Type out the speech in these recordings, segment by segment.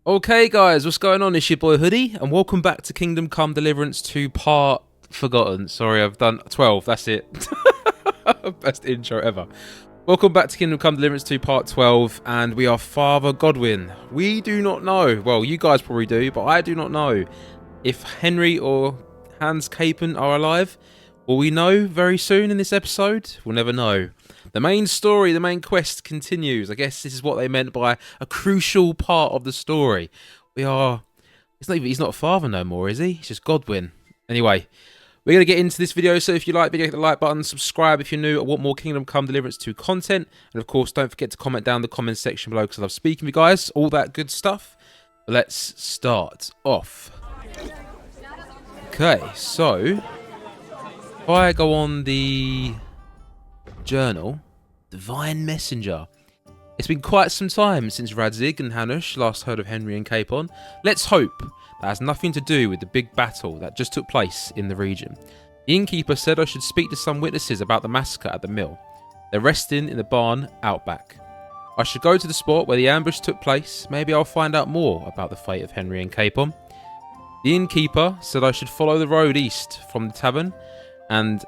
Okay guys, what's going on? It's your boy Hoody, and welcome back to Kingdom Come Deliverance 2 part... Forgotten. Sorry, I've done 12, that's it. Best intro ever. Welcome back to Kingdom Come Deliverance 2 part 12, and we are Father Godwin. We do not know, well you guys probably do, but I do not know if Henry or Hans Capen are alive. Will we know very soon in this episode? We'll never know. The main story, the main quest continues. I guess this is what they meant by a crucial part of the story. He's not a father no more, is he? He's just Godwin. Anyway, we're going to get into this video, so if you like the video, hit the like button, subscribe if you're new and want more Kingdom Come Deliverance 2 content, and of course don't forget to comment down in the comments section below because I love speaking with you guys, all that good stuff. But let's start off. Okay, so if I go on the journal, Divine Messenger. It's been quite some time since Radzig and Hanush last heard of Henry and Capon. Let's hope that has nothing to do with the big battle that just took place in the region. The innkeeper said I should speak to some witnesses about the massacre at the mill. They're resting in the barn outback. I should go to the spot where the ambush took place. Maybe I'll find out more about the fate of Henry and Capon. The innkeeper said I should follow the road east from the tavern and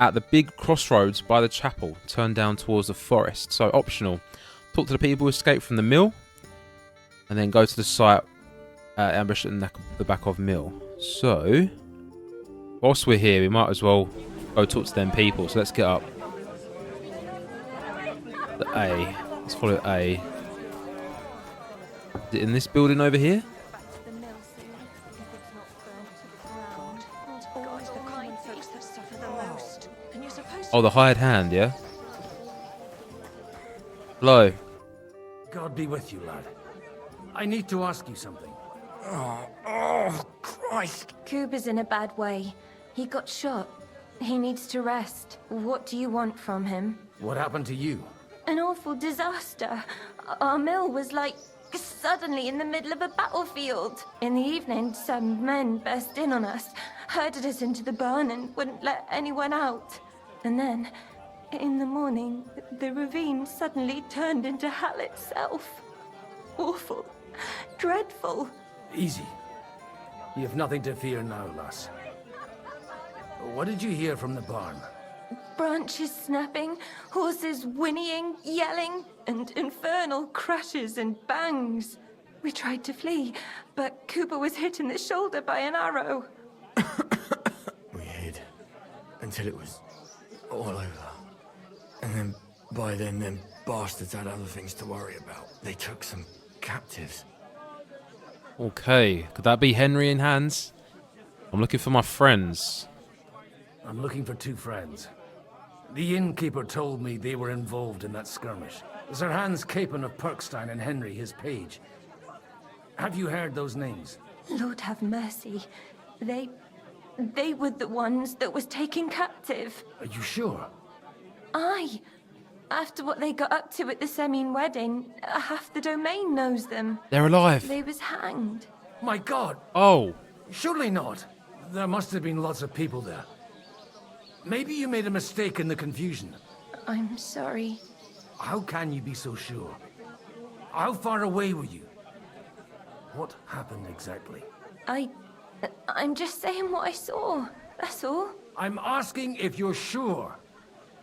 at the big crossroads by the chapel, turn down towards the forest. So optional. Talk to the people who escaped from the mill, and then go to the site ambush in the back of mill. So whilst we're here, we might as well go talk to them people. So let's get up. The A. Let's follow A. Is it in this building over here? Oh, the hired hand, yeah? Hello. God be with you, lad. I need to ask you something. Oh, Christ. Kuba's in a bad way. He got shot. He needs to rest. What do you want from him? What happened to you? An awful disaster. Our mill was like suddenly in the middle of a battlefield. In the evening, some men burst in on us, herded us into the barn and wouldn't let anyone out. And then, in the morning, the ravine suddenly turned into hell itself. Awful. Dreadful. Easy. You have nothing to fear now, lass. What did you hear from the barn? Branches snapping, horses whinnying, yelling, and infernal crashes and bangs. We tried to flee, but Cooper was hit in the shoulder by an arrow. We hid until it was all over. And then, by then, them bastards had other things to worry about. They took some captives. Okay, could that be Henry and Hans? I'm looking for my friends. I'm looking for two friends. The innkeeper told me they were involved in that skirmish. Sir Hans Capen of Perkstein and Henry, his page. Have you heard those names? Lord have mercy. They were the ones that was taken captive. Are you sure? Aye. After what they got up to at the Semine wedding, half the domain knows them. They're alive. They was hanged. My God! Oh. Surely not. There must have been lots of people there. Maybe you made a mistake in the confusion. I'm sorry. How can you be so sure? How far away were you? What happened exactly? I'm just saying what I saw. That's all. I'm asking if you're sure.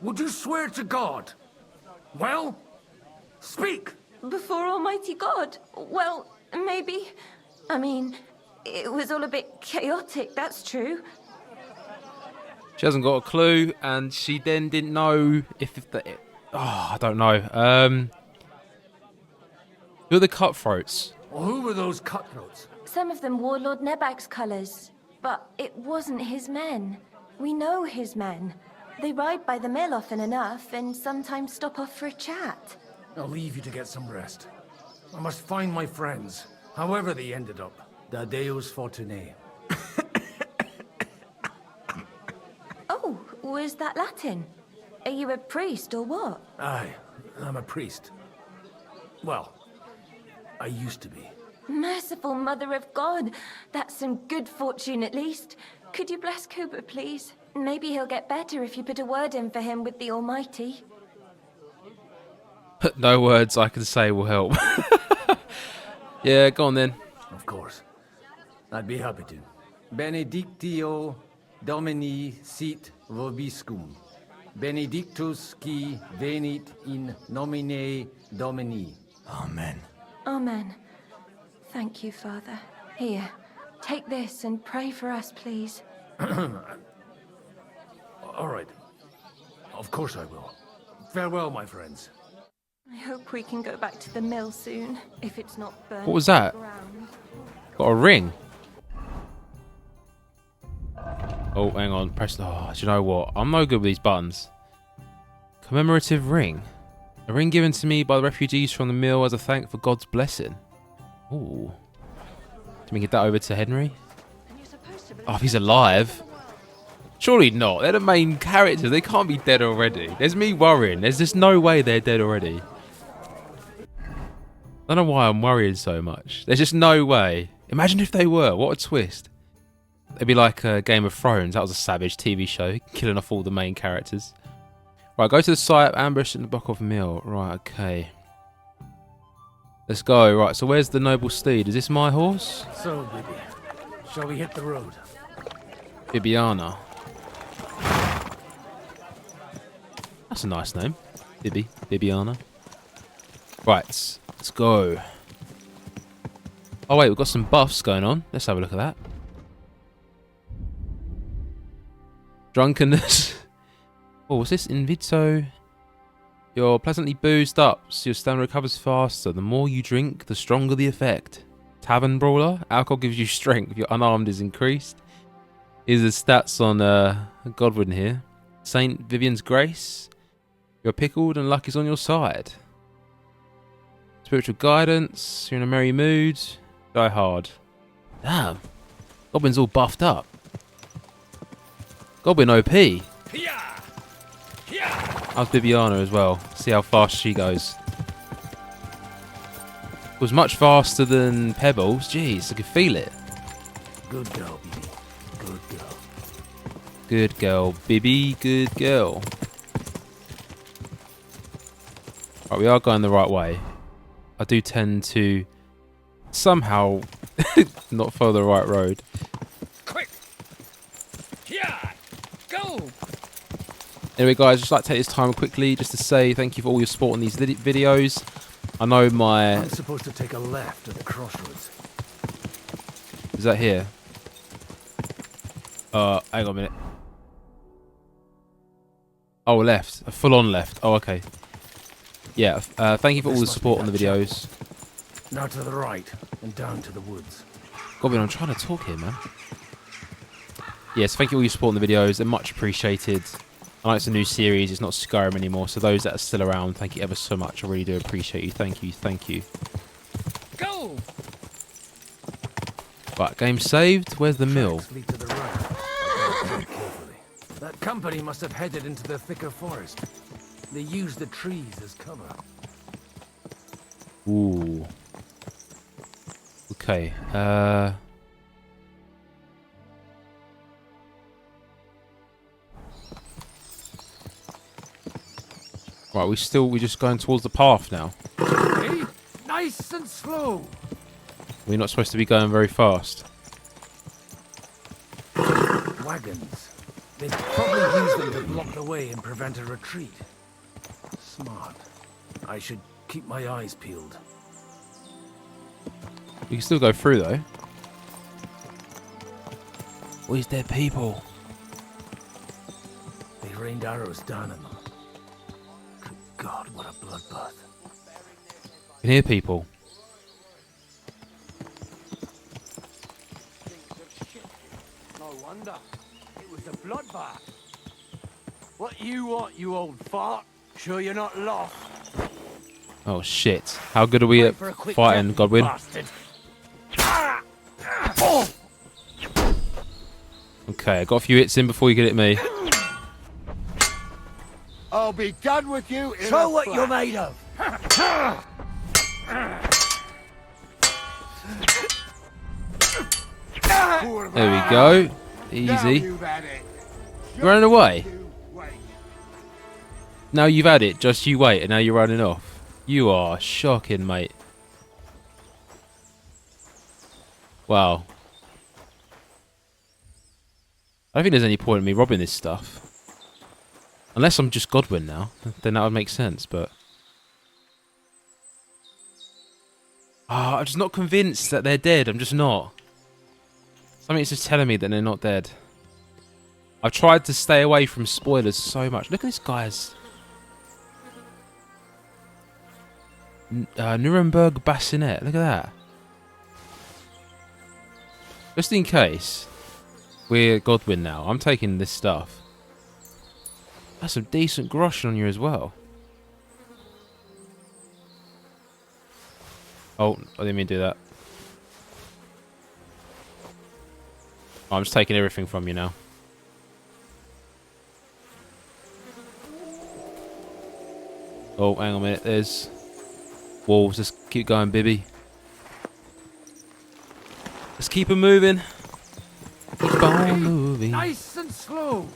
Would you swear to God? Well, speak! Before Almighty God? Well, maybe. I mean, it was all a bit chaotic, that's true. She hasn't got a clue, and she then didn't know I don't know. Who are the cutthroats? Well, who were those cutthroats? Some of them wore Lord Nebak's colours, but it wasn't his men. We know his men. They ride by the mill often enough, and sometimes stop off for a chat. I'll leave you to get some rest. I must find my friends, however they ended up. Da Deus Fortunae. Oh, was that Latin? Are you a priest or what? Aye, I'm a priest. Well, I used to be. Merciful Mother of God. That's some good fortune at least. Could you bless Cooper, please? Maybe he'll get better if you put a word in for him with the Almighty. No words I can say will help. Yeah, go on then. Of course. I'd be happy to. Benedictio Domini sit vobiscum. Benedictus qui venit in nomine Domini. Amen. Amen. Thank you, Father. Here, take this and pray for us, please. All right. Of course I will. Farewell, my friends. I hope we can go back to the mill soon, if it's not burnt What was to the that? ground. Got a ring. Oh, hang on. Press. Oh, do you know what? I'm no good with these buttons. Commemorative ring. A ring given to me by the refugees from the mill as a thank for God's blessing. Ooh. Can we get that over to Henry? Oh, if he's alive. Surely not. They're the main characters. They can't be dead already. There's me worrying. There's just no way they're dead already. I don't know why I'm worrying so much. There's just no way. Imagine if they were. What a twist. It'd be like Game of Thrones. That was a savage TV show. Killing off all the main characters. Right, go to the site. Ambush in the Buckhoff Mill. Right, okay. Let's go. Right, so where's the noble steed? Is this my horse? So, Bibi, shall we hit the road? Bibiana. That's a nice name. Bibiana. Right, let's go. Oh wait, we've got some buffs going on. Let's have a look at that. Drunkenness. Oh, what's this? Invito. You're pleasantly boozed up, so your stamina recovers faster. The more you drink, the stronger the effect. Tavern Brawler. Alcohol gives you strength. Your unarmed is increased. Here's the stats on Godwin here. Saint Vivian's Grace. You're pickled and luck is on your side. Spiritual guidance. You're in a merry mood. Die hard. Damn. Godwin's all buffed up. Godwin OP. How's Bibiana as well? See how fast she goes. Was much faster than Pebbles. Jeez, I could feel it. Good girl, Bibi. Good girl. Good girl, Bibi. Good girl. Right, we are going the right way. I do tend to somehow not follow the right road. Quick! Yeah! Go! Anyway, guys, I'd just like to take this time quickly just to say thank you for all your support on these videos. I know my... I'm supposed to take a left at the crossroads. Is that here? Hang on a minute. Oh, left. A full-on left. Oh, okay. Yeah, thank you for all the support on the videos. Now to the right, and down to the woods. Godwin, I'm trying to talk here, man. Yes, thank you for all your support on the videos. They're much appreciated. I know it's a new series. It's not Skyrim anymore. So those that are still around, thank you ever so much. I really do appreciate you. Thank you. Thank you. Go! Right, game saved. Where's the mill? Tracks lead to the right. Carefully. That company must have headed into the thicker forest. They used the trees as cover. Ooh. Okay. Right, we're just going towards the path now. Hey, nice and slow. We're not supposed to be going very fast. Wagons. They probably used them to block the way and prevent a retreat. Smart. I should keep my eyes peeled. We can still go through though. Where's dead people? They rained arrows down on them. Good God, what a bloodbath. I can hear people. No wonder. It was a bloodbath. What you want, you old fart? Sure you're not lost? Oh shit. How good are we at For a quick fighting, death, Godwin? bastard. Okay, I got a few hits in before you get at me. I'll be done with you in Show what you're made of. There we go. Easy. You've had it. Running away. You wait. Now you've had it, just you wait, and now you're running off. You are shocking, mate. Wow. I don't think there's any point in me robbing this stuff. Unless I'm just Godwin now, then that would make sense, but... I'm just not convinced that they're dead. I'm just not. Something's just telling me that they're not dead. I've tried to stay away from spoilers so much. Look at this guy's... Nuremberg bassinet. Look at that. Just in case we're Godwin now, I'm taking this stuff. That's some decent grosh on you as well. Oh, I didn't mean to do that. I'm just taking everything from you now. Oh, hang on a minute. There's wolves. Just keep going, Bibby. Let's keep them moving. Keep on moving. Nice and slow.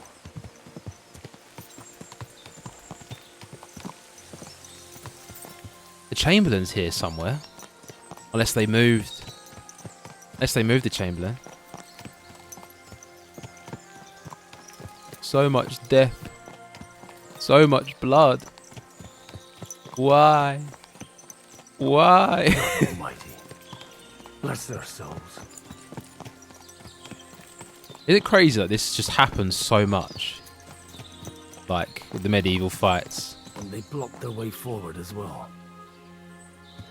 The Chamberlain's here somewhere. Unless they moved. Unless they moved the Chamberlain. So much death. So much blood. Why? Why? Almighty. Bless their souls. Is it crazy that this just happens so much? Like, with the medieval fights. And they blocked their way forward as well.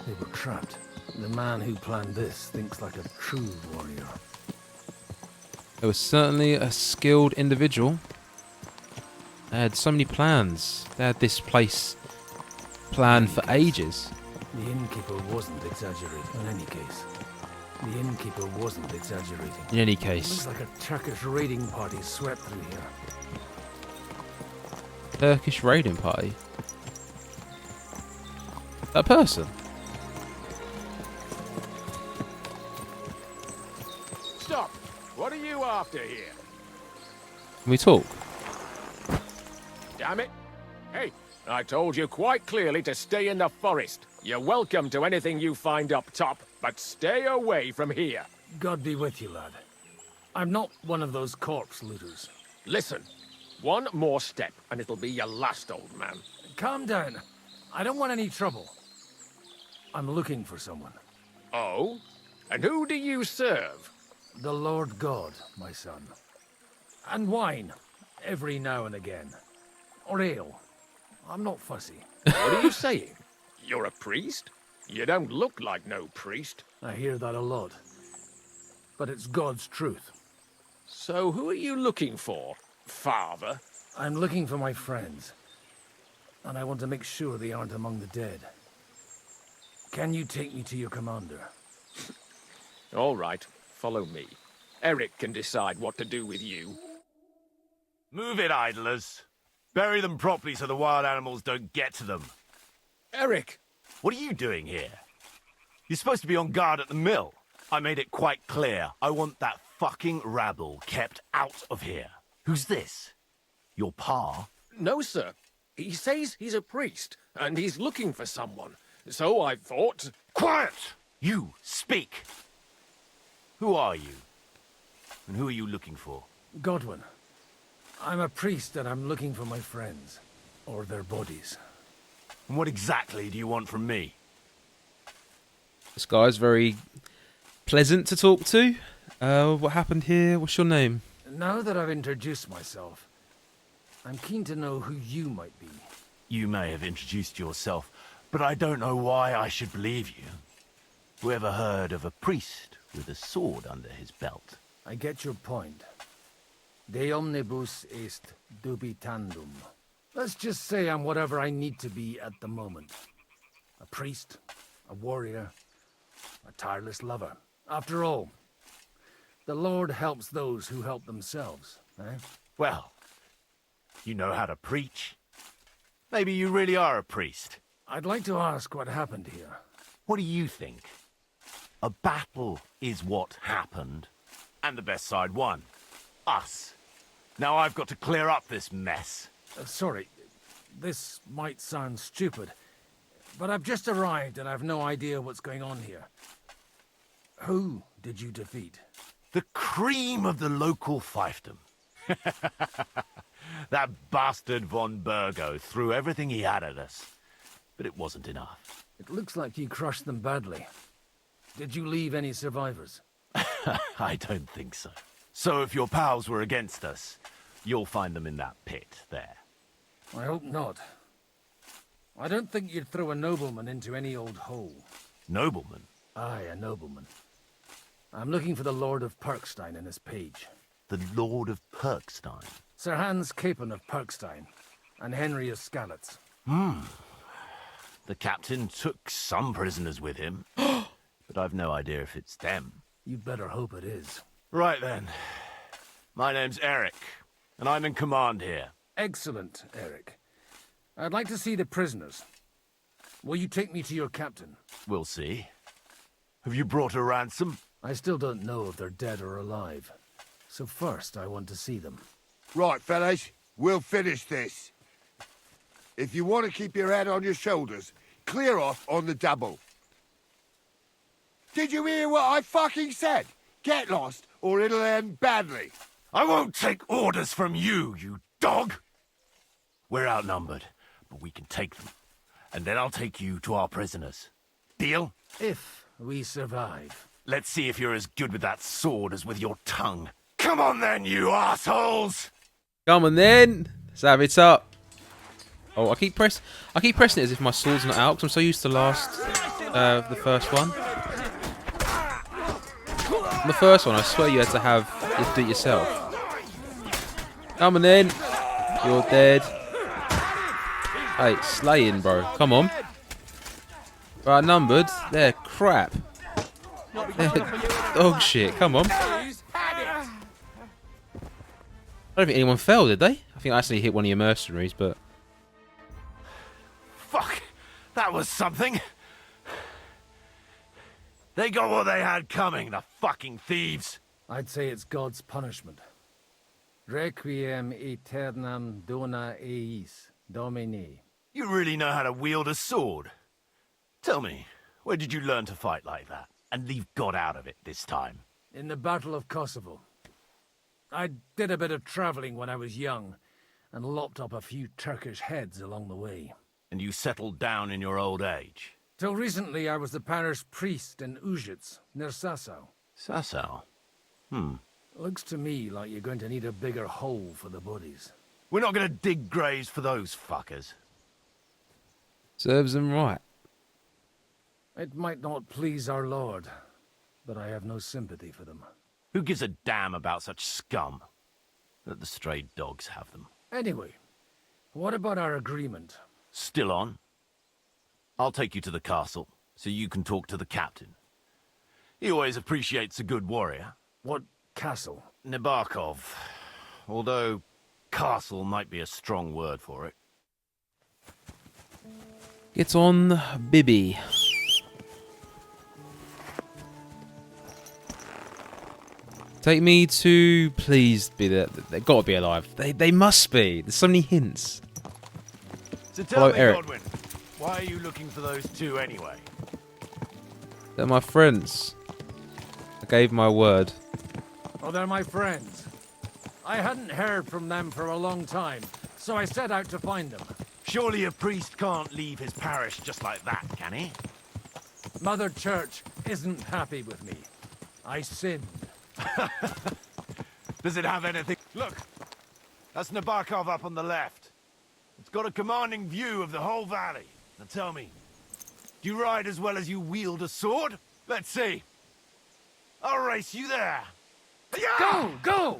They were trapped. The man who planned this thinks like a true warrior. There was certainly a skilled individual. They had so many plans. They had this place planned for ages. The innkeeper wasn't exaggerating. In any case. The innkeeper wasn't exaggerating. In any It case. looks like a Turkish raiding party swept through here. Turkish raiding party. That person. Stop! What are you after here? Can we talk? Damn it! Hey, I told you quite clearly to stay in the forest. You're welcome to anything you find up top, but stay away from here. God be with you, lad. I'm not one of those corpse looters. Listen, one more step and it'll be your last, old man. Calm down. I don't want any trouble. I'm looking for someone. Oh? And who do you serve? The Lord God, my son. And wine, every now and again. Or ale. I'm not fussy. What are you saying? You're a priest? You don't look like no priest. I hear that a lot. But it's God's truth. So who are you looking for, father? I'm looking for my friends. And I want to make sure they aren't among the dead. Can you take me to your commander? All right, follow me. Eric can decide what to do with you. Move it, idlers. Bury them properly so the wild animals don't get to them. Eric! What are you doing here? You're supposed to be on guard at the mill. I made it quite clear. I want that fucking rabble kept out of here. Who's this? Your pa? No, sir. He says he's a priest, and he's looking for someone. So I thought... Quiet! You, speak! Who are you? And who are you looking for? Godwin. I'm a priest and I'm looking for my friends. Or their bodies. And what exactly do you want from me? This guy's very pleasant to talk to. What happened here? What's your name? Now that I've introduced myself, I'm keen to know who you might be. You may have introduced yourself, but I don't know why I should believe you. Who ever heard of a priest with a sword under his belt? I get your point. De omnibus est dubitandum. Let's just say I'm whatever I need to be at the moment. A priest, a warrior, a tireless lover. After all, the Lord helps those who help themselves, eh? Well, you know how to preach. Maybe you really are a priest. I'd like to ask what happened here. What do you think? A battle is what happened, and the best side won. Us. Now I've got to clear up this mess. Sorry, this might sound stupid, but I've just arrived and I've no idea what's going on here. Who did you defeat? The cream of the local fiefdom. That bastard von Burgo threw everything he had at us, but it wasn't enough. It looks like you crushed them badly. Did you leave any survivors? I don't think so. So if your pals were against us, you'll find them in that pit there. I hope not. I don't think you'd throw a nobleman into any old hole. Nobleman? Aye, a nobleman. I'm looking for the Lord of Perkstein and his page. The Lord of Perkstein? Sir Hans Capon of Perkstein, and Henry of Skalitz. The captain took some prisoners with him, but I've no idea if it's them. You'd better hope it is. Right then. My name's Eric, and I'm in command here. Excellent, Eric. I'd like to see the prisoners. Will you take me to your captain? We'll see. Have you brought a ransom? I still don't know if they're dead or alive. So first, I want to see them. Right, fellas, we'll finish this. If you want to keep your head on your shoulders, clear off on the double. Did you hear what I fucking said? Get lost, or it'll end badly. I won't take orders from you, you dog! We're outnumbered, but we can take them. And then I'll take you to our prisoners. Deal? If we survive. Let's see if you're as good with that sword as with your tongue. Come on then, you assholes! Come on then. Let's have it up. Oh, I keep pressing it as if my sword's not out because I'm so used to the first one. On the first one, I swear you had to do it yourself. Come on then. You're dead. Hey, slaying, bro. Come on. Right, numbered. They're crap. They're dog shit. Come on. I don't think anyone fell, did they? I think I actually hit one of your mercenaries, but... Fuck! That was something! They got what they had coming, the fucking thieves! I'd say it's God's punishment. Requiem aeternam dona eis, Domini. You really know how to wield a sword? Tell me, where did you learn to fight like that? And leave God out of it this time? In the Battle of Kosovo. I did a bit of traveling when I was young, and lopped up a few Turkish heads along the way. And you settled down in your old age? Till recently, I was the parish priest in Ujits, near Sasau. Sasau? Looks to me like you're going to need a bigger hole for the bodies. We're not going to dig graves for those fuckers. Serves them right. It might not please our Lord, but I have no sympathy for them. Who gives a damn about such scum? Let the stray dogs have them. Anyway, what about our agreement? Still on? I'll take you to the castle, so you can talk to the captain. He always appreciates a good warrior. What castle? Nebarkov. Although, castle might be a strong word for it. Get on, Bibby. Take me to... Please be there. They've got to be alive. They must be. There's so many hints. So tell Hello, me, Eric. Godwin, why are you looking for those two anyway? They're my friends. I gave my word. Oh, they're my friends. I hadn't heard from them for a long time, so I set out to find them. Surely a priest can't leave his parish just like that, can he? Mother Church isn't happy with me. I sinned. Does it have anything? Look, that's Nebarkov up on the left. It's got a commanding view of the whole valley. Now tell me, do you ride as well as you wield a sword? Let's see. I'll race you there. Go! Go!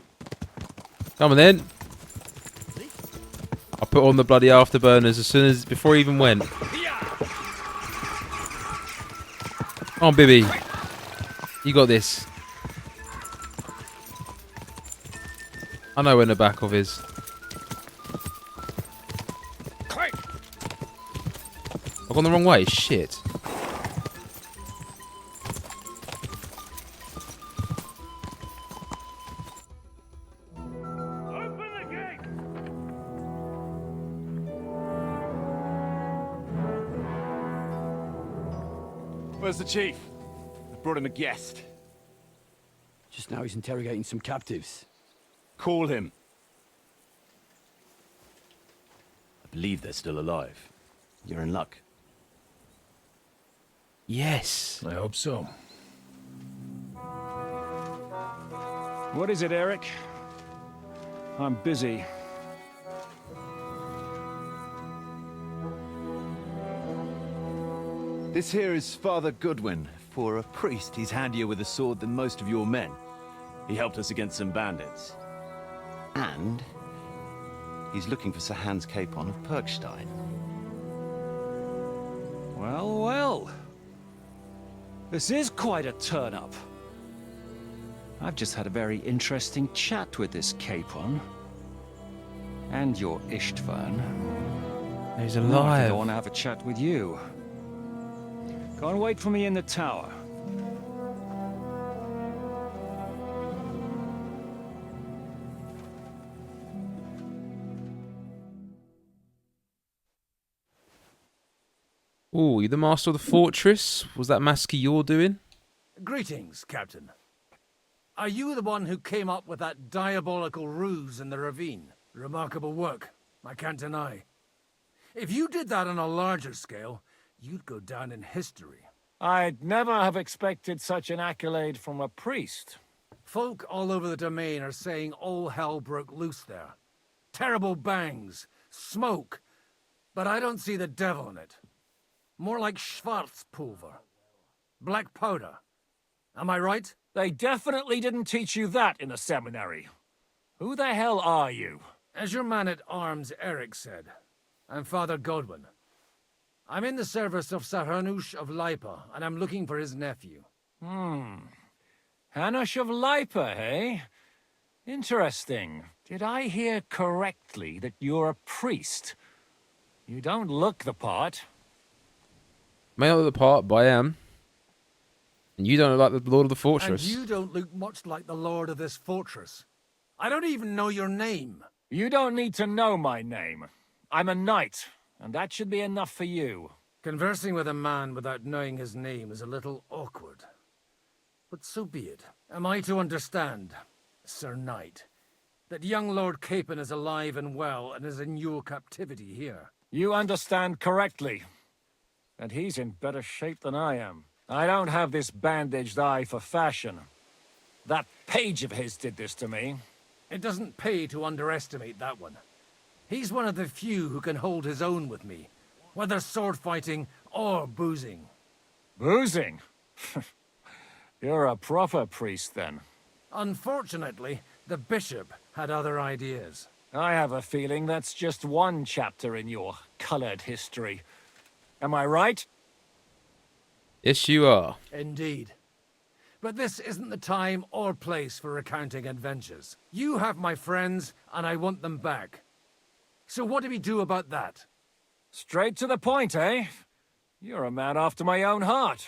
Come on then. I put on the bloody afterburners before he even went. Come on, Bibby. You got this. I know where Nabokov is. I've gone the wrong way. Shit. Open the gate! Where's the chief? I brought him a guest. Just now he's interrogating some captives. Call him. I believe they're still alive. You're in luck. Yes. I hope so. What is it, Eric? I'm busy. This here is Father Godwin. For a priest, he's handier with a sword than most of your men. He helped us against some bandits. And he's looking for Sir Hans Capon of Perkstein. Well, well. This is quite a turn-up. I've just had a very interesting chat with this Capon. And your Ishtvan. He's I alive. want to have a chat with you. Go and wait for me in the tower. Oh, you the master of the fortress? Was that massacre you're doing? Greetings, Captain. Are you the one who came up with that diabolical ruse in the ravine? Remarkable work, I can't deny. If you did that on a larger scale, you'd go down in history. I'd never have expected such an accolade from a priest. Folk all over the domain are saying all hell broke loose there. Terrible bangs, smoke, but I don't see the devil in it. More like Schwarzpulver. Black powder. Am I right? They definitely didn't teach you that in the seminary. Who the hell are you? As your man-at-arms Eric said, I'm Father Godwin. I'm in the service of Sir Hanush of Lipa, and I'm looking for his nephew. Hanush of Lipa, eh? Interesting. Did I hear correctly that you're a priest? You don't look the part. May not look the part, but I am. And you don't look like the Lord of the Fortress. And you don't look much like the lord of this fortress. I don't even know your name. You don't need to know my name. I'm a knight, and that should be enough for you. Conversing with a man without knowing his name is a little awkward. But so be it. Am I to understand, Sir Knight, that young Lord Capon is alive and well and is in your captivity here? You understand correctly. And he's in better shape than I am. I don't have this bandaged eye for fashion. That page of his did this to me. It doesn't pay to underestimate that one. He's one of the few who can hold his own with me, whether sword fighting or boozing. Boozing? You're a proper priest, then. Unfortunately, the bishop had other ideas. I have a feeling that's just one chapter in your colored history. Am I right? Yes, you are. Indeed. But this isn't the time or place for recounting adventures. You have my friends, and I want them back. So what do we do about that? Straight to the point, eh? You're a man after my own heart.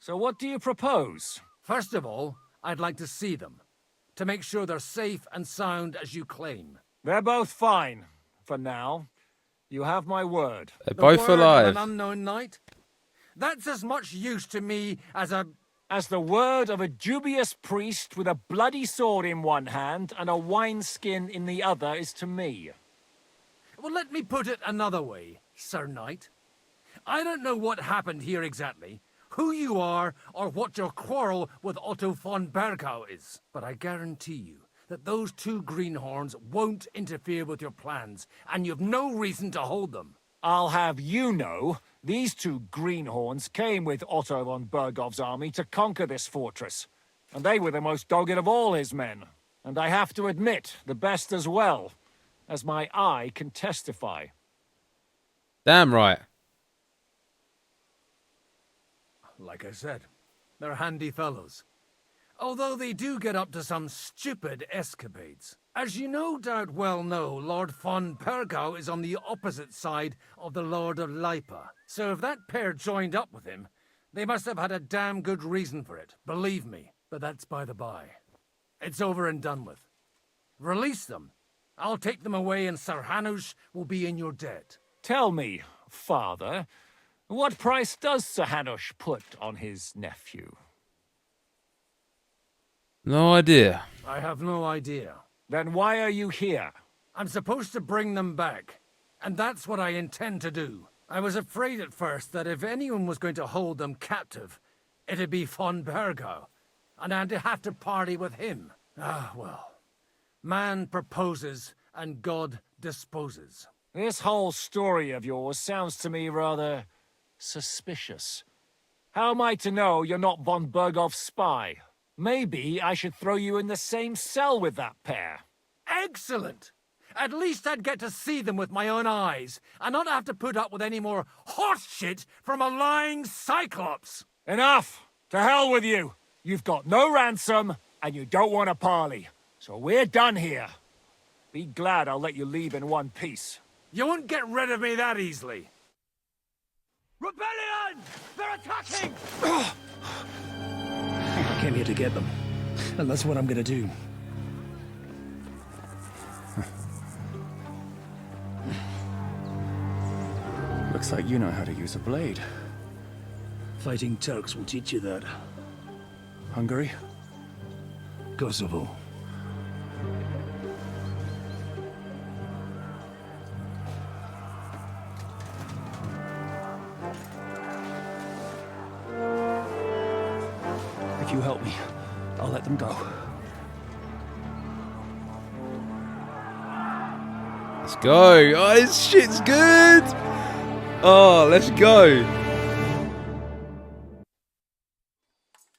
So what do you propose? First of all, I'd like to see them, to make sure they're safe and sound as you claim. They're both fine, for now. You have my word. They're The both word alive. of an unknown knight? That's as much use to me as a... As the word of a dubious priest with a bloody sword in one hand and a wineskin in the other is to me. Well, let me put it another way, Sir Knight. I don't know what happened here exactly, who you are, or what your quarrel with Otto von Bergau is. But I guarantee you that those two greenhorns won't interfere with your plans, and you've no reason to hold them. I'll have you know, these two greenhorns came with Otto von Bergov's army to conquer this fortress. And they were the most dogged of all his men. And I have to admit, the best as well, as my eye can testify. Damn right. Like I said, they're handy fellows. Although they do get up to some stupid escapades. As you no doubt well know, Lord von Bergau is on the opposite side of the Lord of Lipa. So if that pair joined up with him, they must have had a damn good reason for it, believe me. But that's by the by. It's over and done with. Release them. I'll take them away and Sir Hanush will be in your debt. Tell me, father, what price does Sir Hanush put on his nephew? No idea. I have no idea. Then why are you here? I'm supposed to bring them back, and that's what I intend to do. I was afraid at first that if anyone was going to hold them captive, it'd be von Bergau, and I'd have to party with him. Ah, well. Man proposes, and God disposes. This whole story of yours sounds to me rather suspicious. How am I to know you're not von Bergau's spy? Maybe I should throw you in the same cell with that pair. Excellent! At least I'd get to see them with my own eyes, and not have to put up with any more horse shit from a lying cyclops! Enough! To hell with you! You've got no ransom, and you don't want a parley. So we're done here. Be glad I'll let you leave in one piece. You won't get rid of me that easily. Rebellion! They're attacking! I came here to get them, and that's what I'm gonna do. Looks like you know how to use a blade. Fighting Turks will teach you that. Hungary? Kosovo. If you help me, I'll let them go. Let's go. Oh, this shit's good. Oh, let's go.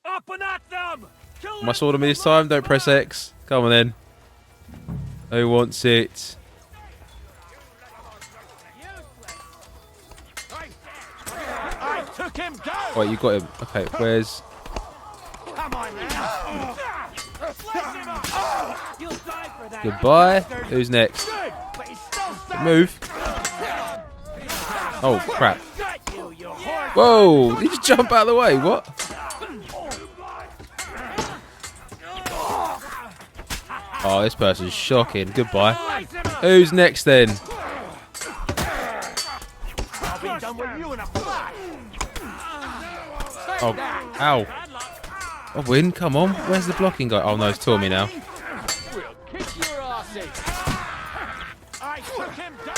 Up and at them! Kill My sword on me this time. Don't press X. Come on then. Who wants it? I took him down! Wait, you got him. Okay, where's... Come on now! Slice him up! You'll die for that! Goodbye. Who's next? Good, but he's still stuck! Move. Oh, crap. Got you, you horse! Whoa, did you just jump out of the way? What? Oh, this person's shocking. Goodbye. Who's next then? I'll be done with you in a flash! Oh, ow. I win, come on. Where's the blocking guy? Oh no, it's Tommy now. We'll kick your ass in! I took him down!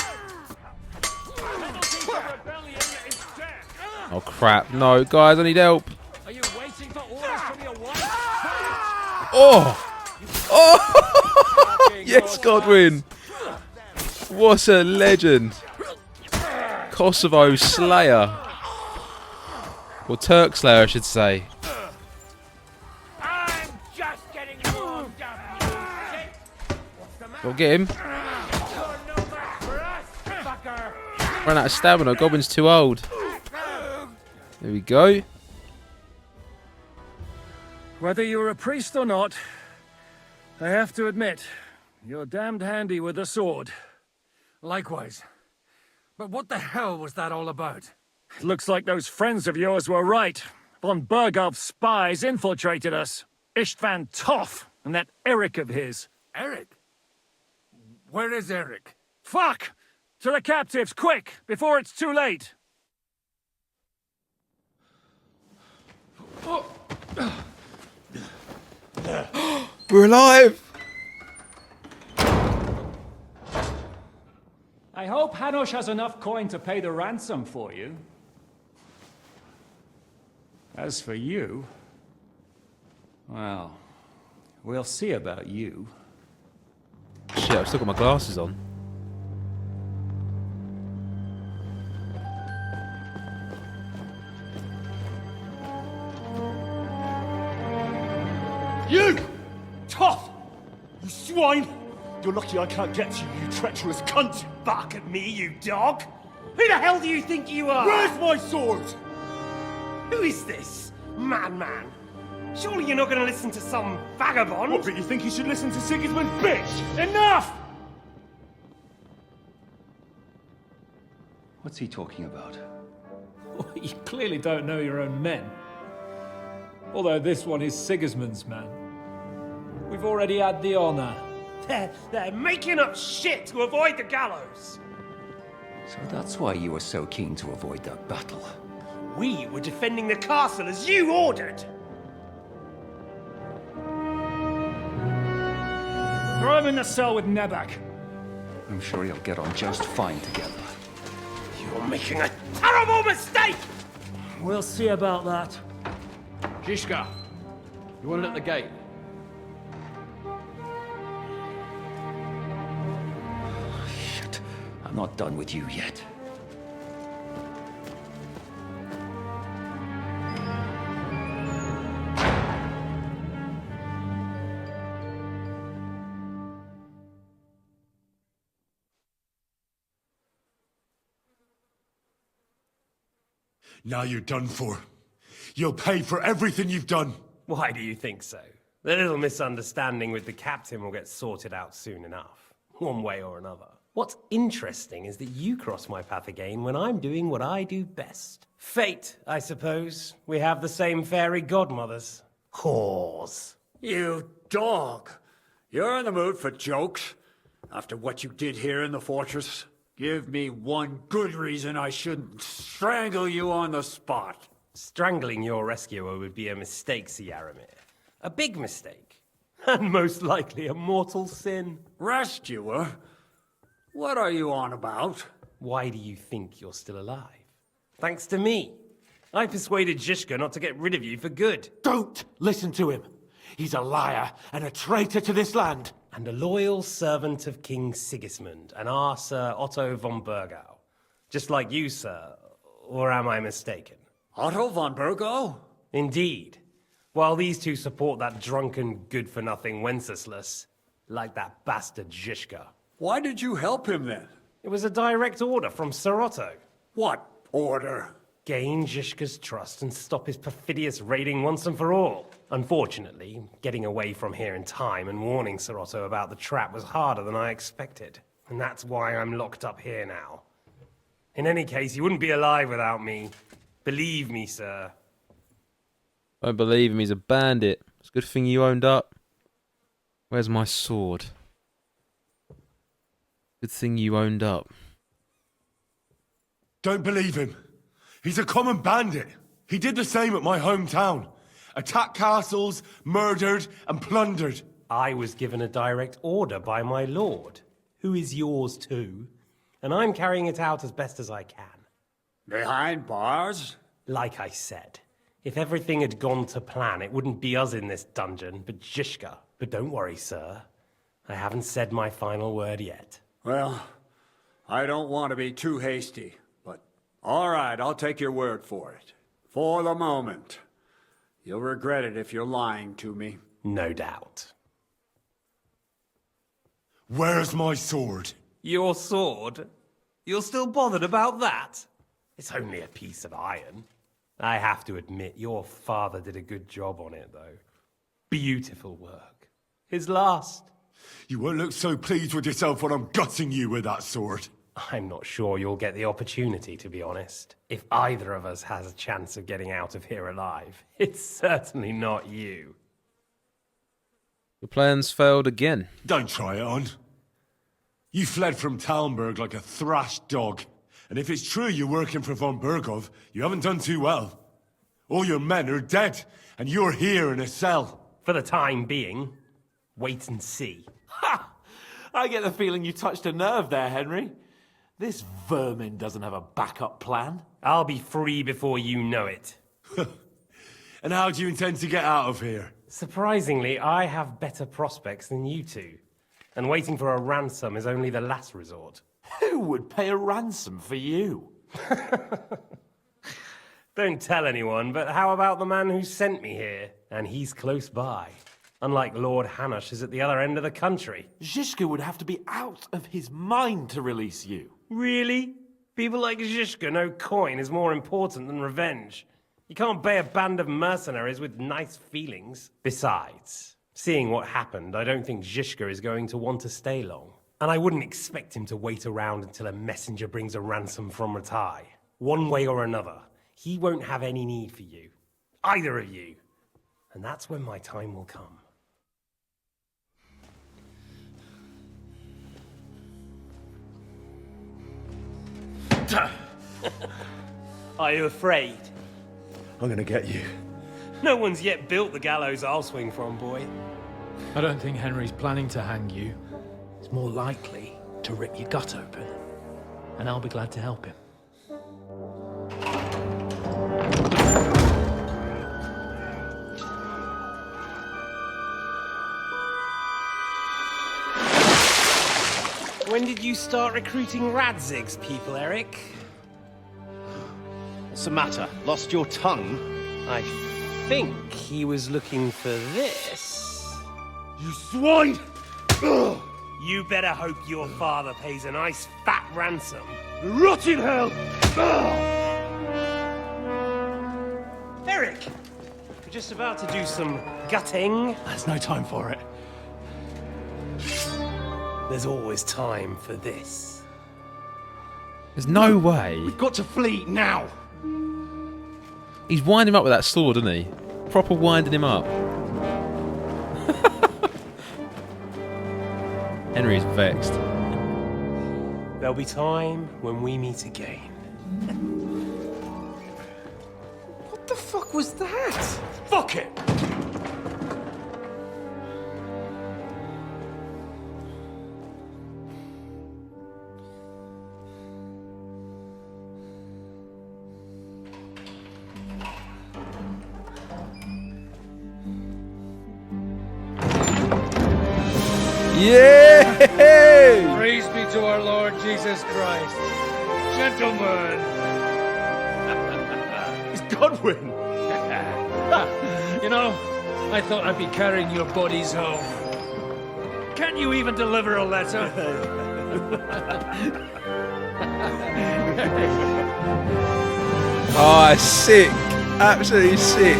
Penalty for rebellion is death! Oh crap. No, guys, I need help. Are you waiting for orders from your wife? Oh! Oh! Yes, Godwin! What a legend. Kosovo Slayer. Or Turk Slayer, I should say. I'm just getting warmed up, you sick! Well, get him. You're no match for us, fucker! Run out of stamina. Godwin's too old. There we go. Whether you're a priest or not, I have to admit, you're damned handy with a sword. Likewise. But what the hell was that all about? It looks like those friends of yours were right. Von Bergau's spies infiltrated us. Istvan Toth and that Eric of his. Eric? Where is Eric? Fuck! To the captives, quick, before it's too late! We're alive! I hope Hanush has enough coin to pay the ransom for you. As for you, well, we'll see about you. Shit, I've still got my glasses on. You! Tough! You swine! You're lucky I can't get to you, you treacherous cunt! Bark at me, you dog! Who the hell do you think you are? Where's my sword? Who is this? Madman! Surely you're not gonna listen to some vagabond? What, but you think you should listen to Sigismund's bitch? Enough! What's he talking about? Well, you clearly don't know your own men. Although this one is Sigismund's man. We've already had the honor. They're making up shit to avoid the gallows! So that's why you were so keen to avoid that battle. We were defending the castle as you ordered! Throw him in the cell with Nebak. I'm sure you'll get on just fine together. You're making a terrible mistake! We'll see about that. Zhishka, you want it at the gate? Shit, I'm not done with you yet. Now you're done for. You'll pay for everything you've done. Why do you think so? The little misunderstanding with the captain will get sorted out soon enough, one way or another. What's interesting is that you cross my path again when I'm doing what I do best. Fate, I suppose. We have the same fairy godmothers. Whores. You dog. You're in the mood for jokes? After what you did here in the fortress? Give me one good reason I shouldn't strangle you on the spot. Strangling your rescuer would be a mistake, Yaramir. A big mistake. And most likely a mortal sin. Rescuer? What are you on about? Why do you think you're still alive? Thanks to me. I persuaded Zhishka not to get rid of you for good. Don't listen to him. He's a liar and a traitor to this land. And a loyal servant of King Sigismund and our Sir Otto von Burgau. Just like you, sir. Or am I mistaken? Otto von Burgau? Indeed. While these two support that drunken, good-for-nothing Wenceslas, like that bastard Zhishka. Why did you help him then? It was a direct order from Sir Otto. What order? Gain Zhishka's trust and stop his perfidious raiding once and for all. Unfortunately, getting away from here in time and warning Sir Otto about the trap was harder than I expected. And that's why I'm locked up here now. In any case, you wouldn't be alive without me. Believe me, sir. I don't believe him, he's a bandit. It's a good thing you owned up. Where's my sword? Good thing you owned up. Don't believe him. He's a common bandit. He did the same at my hometown. Attacked castles, murdered, and plundered. I was given a direct order by my lord, who is yours too, and I'm carrying it out as best as I can. Behind bars? Like I said, if everything had gone to plan, it wouldn't be us in this dungeon, but Zhishka. But don't worry, sir. I haven't said my final word yet. Well, I don't want to be too hasty, but all right, I'll take your word for it. For the moment. You'll regret it if you're lying to me. No doubt. Where's my sword? Your sword? You're still bothered about that? It's only a piece of iron. I have to admit, your father did a good job on it, though. Beautiful work. His last. You won't look so pleased with yourself when I'm gutting you with that sword. I'm not sure you'll get the opportunity, to be honest. If either of us has a chance of getting out of here alive, it's certainly not you. The plans failed again. Don't try it on. You fled from Talmberg like a thrashed dog. And if it's true you're working for von Burgov, you haven't done too well. All your men are dead, and you're here in a cell. For the time being, wait and see. Ha! I get the feeling you touched a nerve there, Henry. This vermin doesn't have a backup plan. I'll be free before you know it. And how do you intend to get out of here? Surprisingly, I have better prospects than you two. And waiting for a ransom is only the last resort. Who would pay a ransom for you? Don't tell anyone, but how about the man who sent me here? And he's close by. Unlike Lord Hanush is at the other end of the country. Zhishka would have to be out of his mind to release you. Really? People like Zhishka know coin is more important than revenge. You can't pay a band of mercenaries with nice feelings. Besides, seeing what happened, I don't think Zhishka is going to want to stay long. And I wouldn't expect him to wait around until a messenger brings a ransom from Ratai. One way or another, he won't have any need for you. Either of you. And that's when my time will come. Are you afraid? I'm gonna get you. No one's yet built the gallows I'll swing from, boy. I don't think Henry's planning to hang you. He's more likely to rip your gut open. And I'll be glad to help him. When did you start recruiting Radzig's people, Eric? What's the matter? Lost your tongue? I think he was looking for this. You swine! Ugh. You better hope your father pays a nice fat ransom. Rot in hell! Ugh. Eric! We're just about to do some gutting. There's no time for it. There's always time for this. There's no way. We've got to flee now! He's winding him up with that sword, isn't he? Proper winding him up. Henry's vexed. There'll be time when we meet again. What the fuck was that? Fuck it! Yeah! Praise be to our Lord Jesus Christ. Gentlemen! It's Godwin! You know, I thought I'd be carrying your bodies home. Can't you even deliver a letter? Oh, sick. Absolutely sick.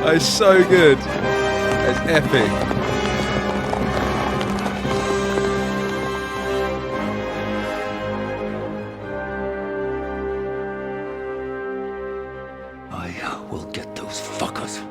That is so good. That's epic. I will get those fuckers.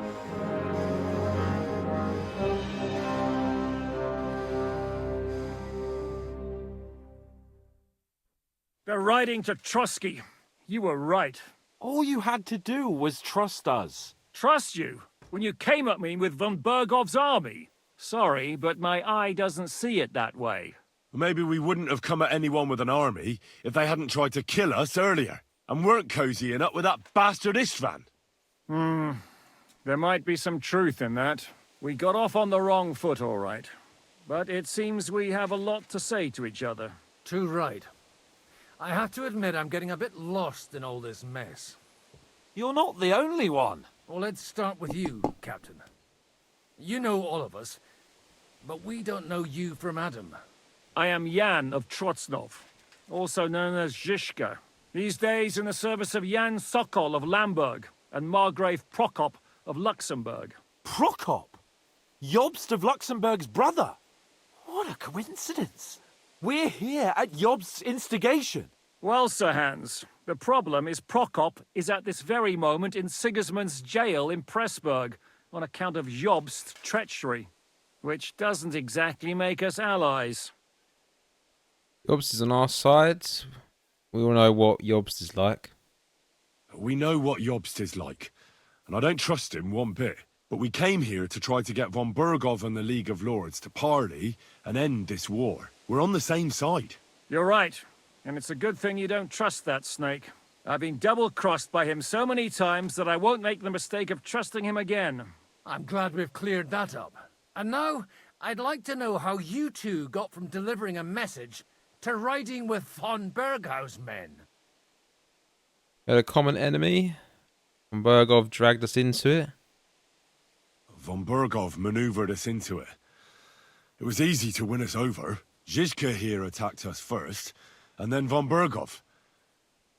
They're riding to Trusky. You were right. All you had to do was trust us. Trust you? When you came at me with von Bergov's army? Sorry, but my eye doesn't see it that way. Maybe we wouldn't have come at anyone with an army if they hadn't tried to kill us earlier, and weren't cozying up with that bastard Istvan. There might be some truth in that. We got off on the wrong foot, all right. But it seems we have a lot to say to each other. Too right. I have to admit I'm getting a bit lost in all this mess. You're not the only one. Well, let's start with you, Captain. You know all of us, but we don't know you from Adam. I am Jan of Trotsnov, also known as Zhishka. These days in the service of Jan Sokol of Lamberg and Margrave Prokop of Luxembourg. Prokop? Jobst of Luxembourg's brother? What a coincidence. We're here at Jobst's instigation. Well, Sir Hans, the problem is Prokop is at this very moment in Sigismund's jail in Pressburg on account of Jobst's treachery, which doesn't exactly make us allies. Jobst is on our side. We all know what Jobst is like. We know what Jobst is like, and I don't trust him one bit. But we came here to try to get von Bergov and the League of Lords to parley and end this war. We're on the same side. You're right, and it's a good thing you don't trust that snake. I've been double-crossed by him so many times that I won't make the mistake of trusting him again. I'm glad we've cleared that up. And now, I'd like to know how you two got from delivering a message to riding with von Berghaus men. We had a common enemy. Von Bergov dragged us into it. Von Bergov maneuvered us into it. It was easy to win us over. Zhizka here attacked us first, and then von Bergov.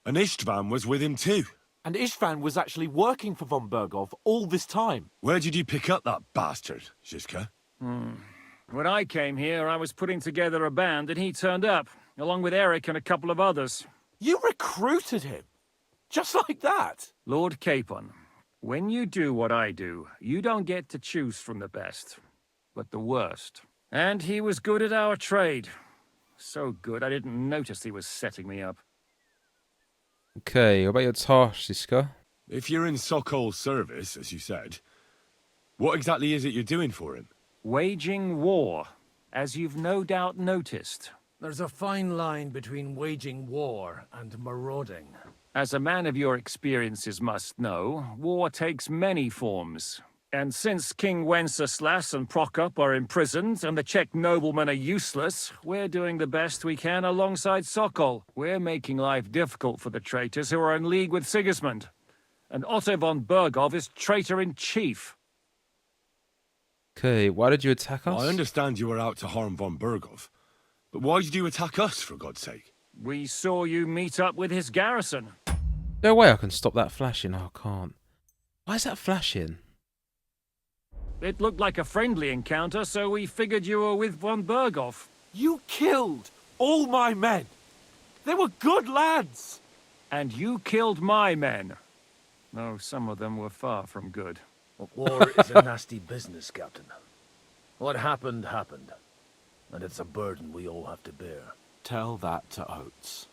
And Istvan was with him too. And Istvan was actually working for von Bergov all this time. Where did you pick up that bastard, Zhizka? When I came here, I was putting together a band, and he turned up, along with Eric and a couple of others. You recruited him? Just like that? Lord Capon, when you do what I do, you don't get to choose from the best, but the worst. And he was good at our trade. So good, I didn't notice he was setting me up. Okay, what about your task, Zhizka? If you're in Sokol's service, as you said, what exactly is it you're doing for him? Waging war, as you've no doubt noticed. There's a fine line between waging war and marauding. As a man of your experiences must know, war takes many forms. And since King Wenceslas and Prokop are imprisoned and the Czech noblemen are useless, we're doing the best we can alongside Sokol. We're making life difficult for the traitors who are in league with Sigismund. And Otto von Bergov is traitor-in-chief. Okay, why did you attack us? I understand you were out to harm von Bergov, but why did you attack us, for God's sake? We saw you meet up with his garrison. No way I can stop that flashing. Oh, I can't. Why is that flashing? It looked like a friendly encounter, so we figured you were with von Bergov. You killed all my men. They were good lads. And you killed my men. Though some of them were far from good. War is a nasty business, Captain. What happened, happened. And it's a burden we all have to bear. Tell that to Oates.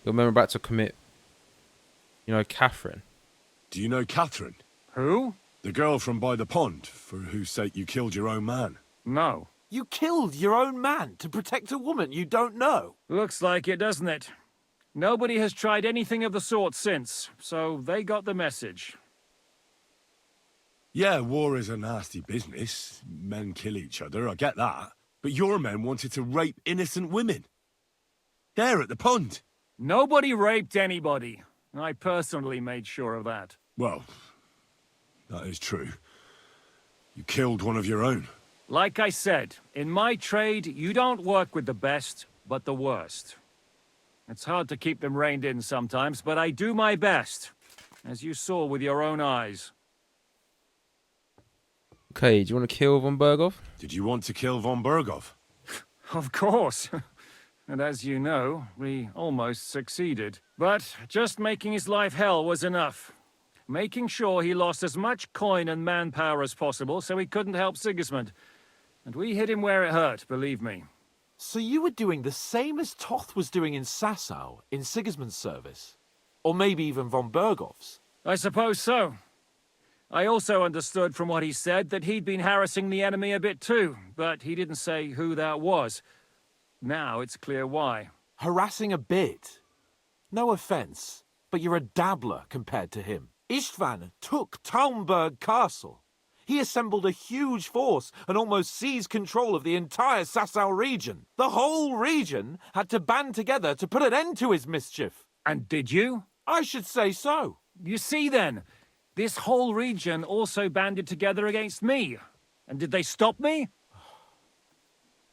Your men are about to commit, you know, Catherine. Do you know Catherine? Who? The girl from by the pond, for whose sake you killed your own man. No. You killed your own man to protect a woman you don't know. Looks like it, doesn't it? Nobody has tried anything of the sort since, so they got the message. Yeah, war is a nasty business. Men kill each other, I get that. But your men wanted to rape innocent women. There at the pond. Nobody raped anybody. I personally made sure of that. Well, that is true. You killed one of your own. Like I said, in my trade, you don't work with the best, but the worst. It's hard to keep them reined in sometimes, but I do my best, as you saw with your own eyes. Okay, do you want to kill von Bergov? Did you want to kill von Bergov? Of course. And as you know, we almost succeeded. But just making his life hell was enough. Making sure he lost as much coin and manpower as possible so he couldn't help Sigismund. And we hit him where it hurt, believe me. So you were doing the same as Toth was doing in Sasau, in Sigismund's service? Or maybe even von Bergov's? I suppose so. I also understood from what he said that he'd been harassing the enemy a bit too, but he didn't say who that was. Now it's clear why. Harassing a bit? No offense, but you're a dabbler compared to him. Istvan took Talmberg Castle. He assembled a huge force and almost seized control of the entire Sasau region. The whole region had to band together to put an end to his mischief. And did you? I should say so. You see then, this whole region also banded together against me. And did they stop me?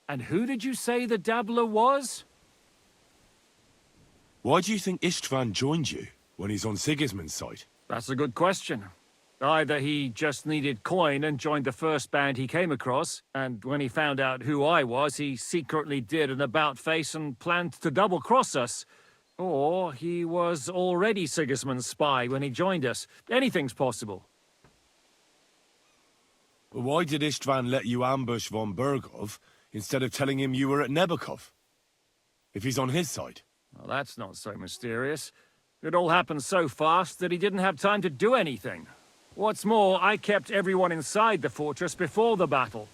And who did you say the dabbler was? Why do you think Istvan joined you when he's on Sigismund's side? That's a good question. Either he just needed coin and joined the first band he came across, and when he found out who I was, he secretly did an about-face and planned to double-cross us. Or he was already Sigismund's spy when he joined us. Anything's possible. Why did Istvan let you ambush von Bergov instead of telling him you were at Nebukov? If he's on his side. Well, that's not so mysterious. It all happened so fast that he didn't have time to do anything. What's more, I kept everyone inside the fortress before the battle.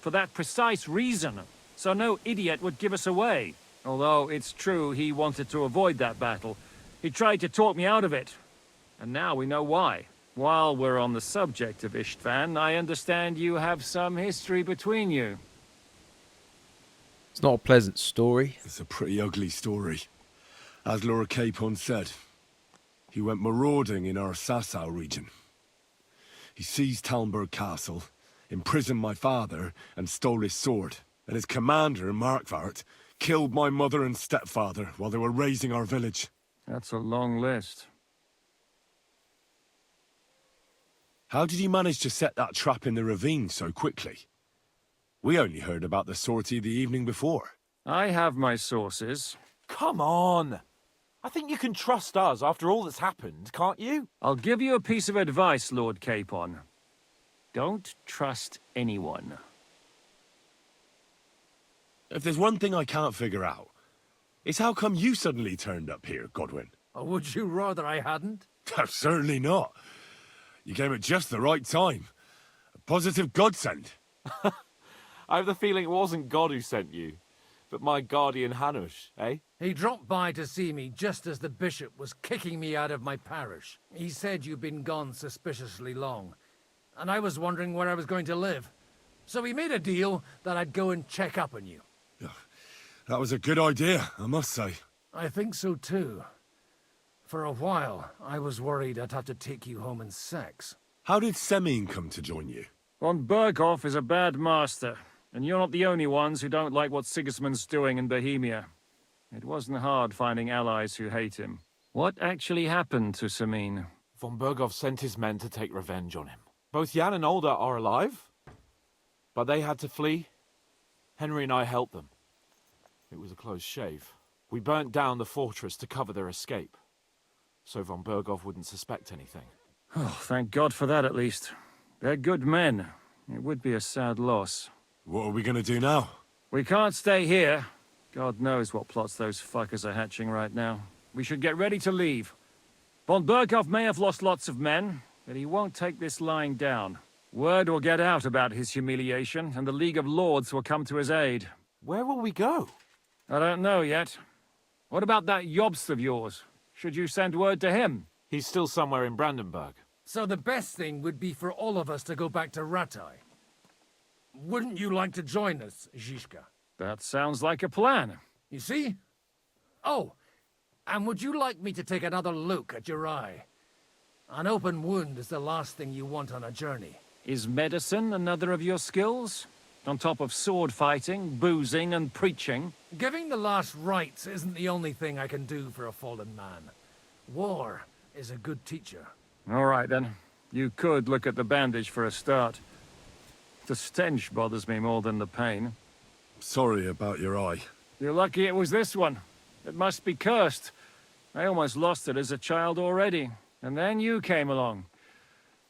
For that precise reason, so no idiot would give us away. Although it's true he wanted to avoid that battle. He tried to talk me out of it. And now we know why. While we're on the subject of Istvan, I understand you have some history between you. It's not a pleasant story. It's a pretty ugly story. As Lord Capon said, he went marauding in our Sasau region. He seized Talmberg Castle, imprisoned my father, and stole his sword. And his commander, Markvart, killed my mother and stepfather while they were raising our village. That's a long list. How did he manage to set that trap in the ravine so quickly? We only heard about the sortie the evening before. I have my sources. Come on! I think you can trust us after all that's happened, can't you? I'll give you a piece of advice, Lord Capon. Don't trust anyone. If there's one thing I can't figure out, it's how come you suddenly turned up here, Godwin? Or would you rather I hadn't? Certainly not. You came at just the right time. Positive godsend. I have the feeling it wasn't God who sent you, but my guardian Hanush, eh? He dropped by to see me just as the bishop was kicking me out of my parish. He said you'd been gone suspiciously long, and I was wondering where I was going to live. So we made a deal that I'd go and check up on you. That was a good idea, I must say. I think so too. For a while, I was worried I'd have to take you home in sex. How did Semine come to join you? Von Berghoff is a bad master, and you're not the only ones who don't like what Sigismund's doing in Bohemia. It wasn't hard finding allies who hate him. What actually happened to Semine? Von Berghoff sent his men to take revenge on him. Both Jan and Olda are alive, but they had to flee. Henry and I helped them. It was a close shave. We burnt down the fortress to cover their escape, so Von Berghoff wouldn't suspect anything. Oh, thank God for that at least. They're good men. It would be a sad loss. What are we gonna do now? We can't stay here. God knows what plots those fuckers are hatching right now. We should get ready to leave. Von Berghoff may have lost lots of men, but he won't take this lying down. Word will get out about his humiliation, and the League of Lords will come to his aid. Where will we go? I don't know yet. What about that Jobst of yours? Should you send word to him? He's still somewhere in Brandenburg. So the best thing would be for all of us to go back to Ratai. Wouldn't you like to join us, Skyytea? That sounds like a plan. You see? Oh, and would you like me to take another look at your eye? An open wound is the last thing you want on a journey. Is medicine another of your skills? On top of sword fighting, boozing, and preaching? Giving the last rites isn't the only thing I can do for a fallen man. War is a good teacher. All right, then. You could look at the bandage for a start. The stench bothers me more than the pain. Sorry about your eye. You're lucky it was this one. It must be cursed. I almost lost it as a child already. And then you came along.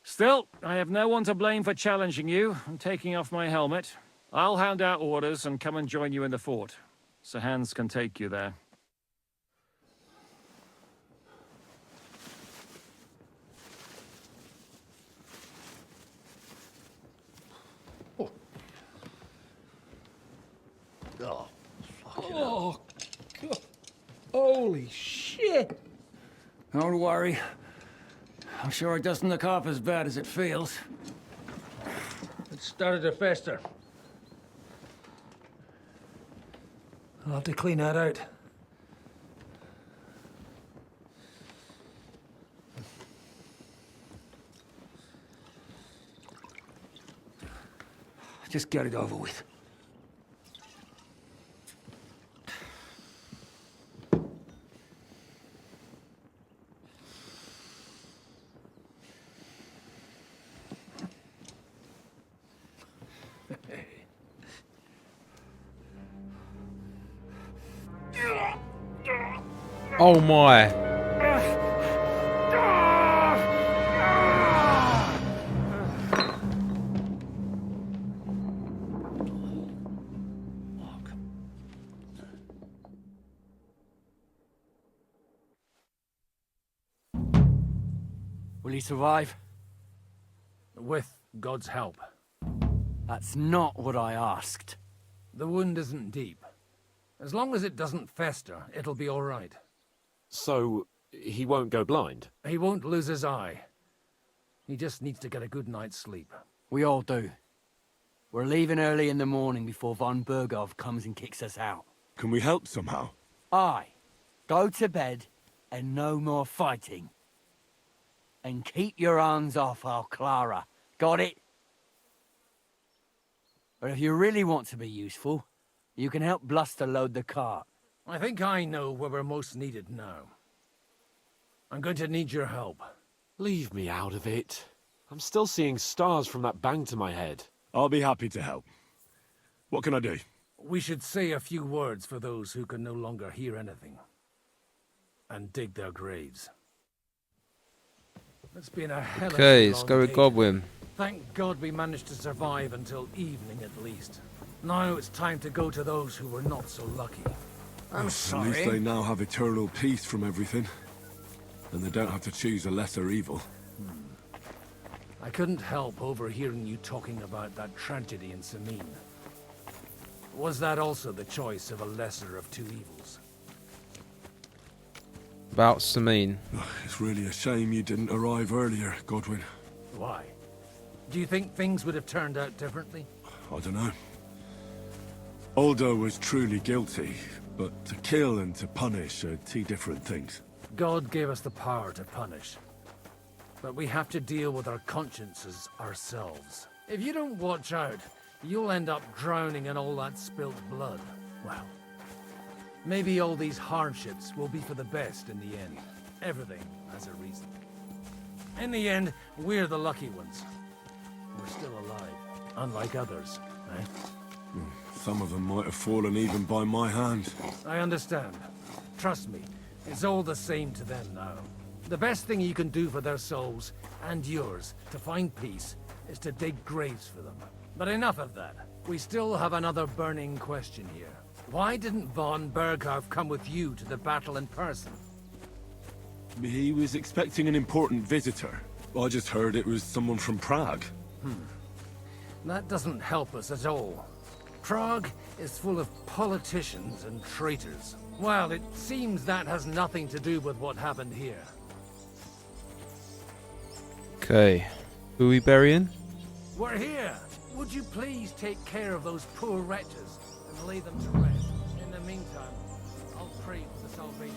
Still, I have no one to blame for challenging you and taking off my helmet. I'll hand out orders and come and join you in the fort. Sir Hans can take you there. Oh, oh, God. Holy shit! Don't worry. I'm sure it doesn't look half as bad as it feels. It started to fester. I'll have to clean that out. Just get it over with. Oh my. Will he survive? With God's help. That's not what I asked. The wound isn't deep. As long as it doesn't fester, it'll be all right. So, he won't go blind? He won't lose his eye. He just needs to get a good night's sleep. We all do. We're leaving early in the morning before Von Berghoff comes and kicks us out. Can we help somehow? Aye. Go to bed and no more fighting. And keep your hands off our Clara. Got it? But if you really want to be useful, you can help Bluster load the cart. I think I know where we're most needed now. I'm going to need your help. Leave me out of it. I'm still seeing stars from that bang to my head. I'll be happy to help. What can I do? We should say a few words for those who can no longer hear anything. And dig their graves. It's been a hell of a Okay, let's long go with day. Godwin. Thank God we managed to survive until evening at least. Now it's time to go to those who were not so lucky. I'm sorry. At least they now have eternal peace from everything. And they don't have to choose a lesser evil. I I couldn't help overhearing you talking about that tragedy in Samin. Was that also the choice of a lesser of two evils? About Samin. It's really a shame you didn't arrive earlier, Godwin. Why? Do you think things would have turned out differently? I don't know. Aldo was truly guilty, but to kill and to punish are two different things. God gave us the power to punish. But we have to deal with our consciences ourselves. If you don't watch out, you'll end up drowning in all that spilt blood. Well, maybe all these hardships will be for the best in the end. Everything has a reason. In the end, we're the lucky ones. We're still alive, unlike others, eh? Some of them might have fallen even by my hand. I understand. Trust me, it's all the same to them now. The best thing you can do for their souls, and yours, to find peace, is to dig graves for them. But enough of that. We still have another burning question here. Why didn't von Berghoff come with you to the battle in person? He was expecting an important visitor. I just heard it was someone from Prague. That doesn't help us at all. Prague is full of politicians and traitors. Well, it seems that has nothing to do with what happened here. Okay. Who are we burying? We're here! Would you please take care of those poor wretches and lay them to rest? In the meantime, I'll pray for the salvation.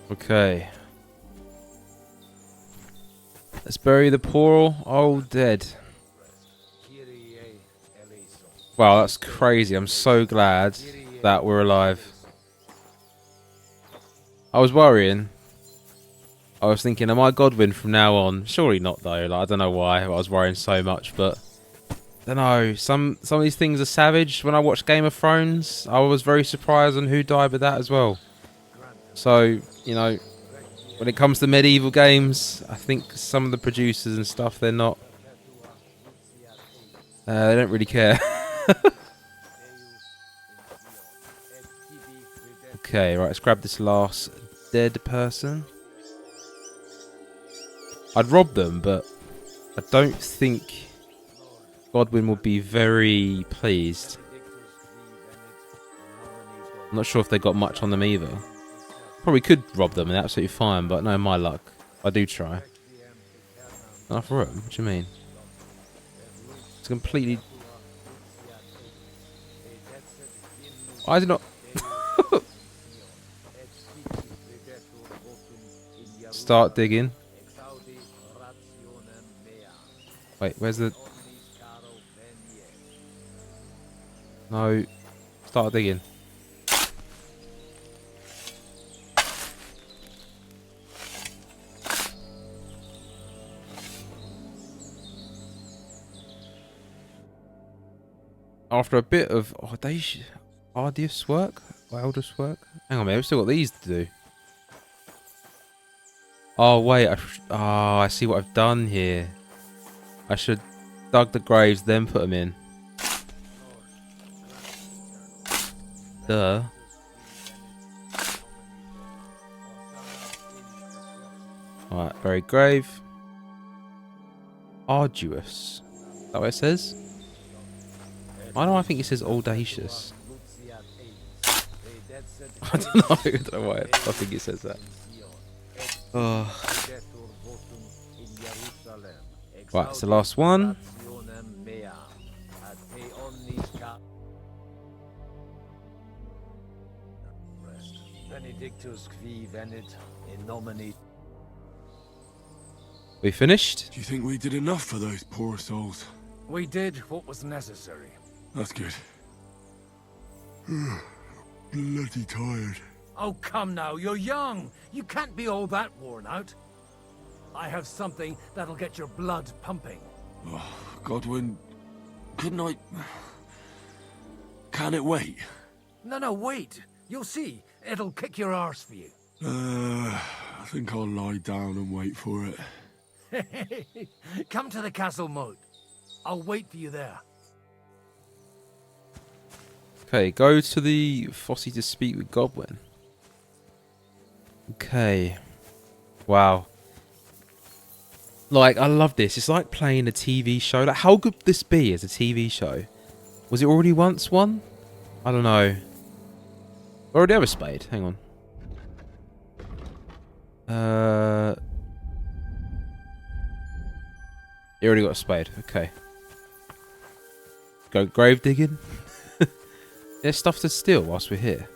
Okay. Let's bury the poor old dead. Wow, that's crazy. I'm so glad that we're alive. I was worrying. I was thinking, am I Godwin from now on? Surely not, though. Like, I don't know why I was worrying so much, but I don't know. Some of these things are savage. When I watched Game of Thrones, I was very surprised on who died with that as well. So, you know, when it comes to medieval games, I think some of the producers and stuff, they're not... they don't really care. Okay, right, let's grab this last dead person. I'd rob them, but I don't think Godwin would be very pleased. I'm not sure if they got much on them either. Probably could rob them and absolutely fine, but no, my luck. I do try. Enough room? What do you mean? It's completely... Why is it not... Start digging. Wait, where's the... No. Start digging. After a bit of arduous work? Arduous work? Hang on a minute, we've still got these to do. Oh wait, I see what I've done here. I should dug the graves, then put them in. Duh. Alright, bury grave. Arduous. Is that what it says? Why do I think it says audacious? I don't know. I don't know why I think it says that. Oh. Right, it's the last one. We finished? Do you think we did enough for those poor souls? We did what was necessary. That's good. Bloody tired. Oh, come now, you're young. You can't be all that worn out. I have something that'll get your blood pumping. Oh, Godwin, couldn't I... Can it wait? No, wait. You'll see. It'll kick your arse for you. I think I'll lie down and wait for it. Come to the castle moat. I'll wait for you there. Okay, go to the Fossey to speak with Godwin. Okay. Wow. Like, I love this. It's like playing a TV show. Like, how good would this be as a TV show? Was it already once one? I don't know. I already have a spade. Hang on. You already got a spade. Okay. Go grave digging. There's stuff to steal whilst we're here.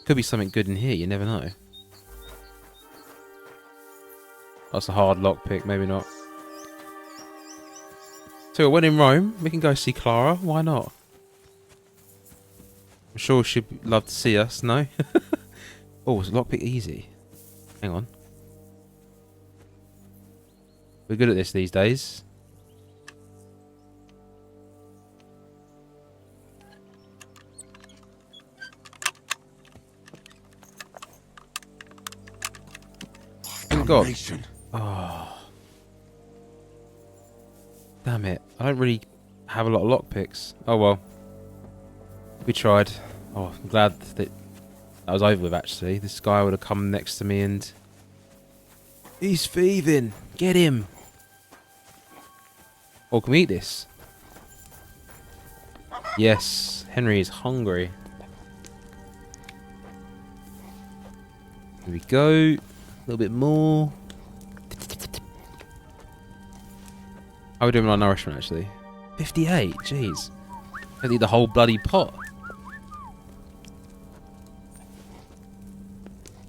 Could be something good in here. You never know. That's a hard lockpick. Maybe not. So when in Rome, we can go see Clara. Why not? I'm sure she'd love to see us. No. Oh, it's lockpick easy. Hang on. We're good at this these days. Thank God. Oh. Damn it. I don't really have a lot of lockpicks. Oh well. We tried. Oh, I'm glad that was over with actually. This guy would have come next to me and... He's thieving. Get him. Oh, can we eat this? Yes. Henry is hungry. Here we go. A little bit more. How are we doing on nourishment actually? 58. Jeez. I need the whole bloody pot.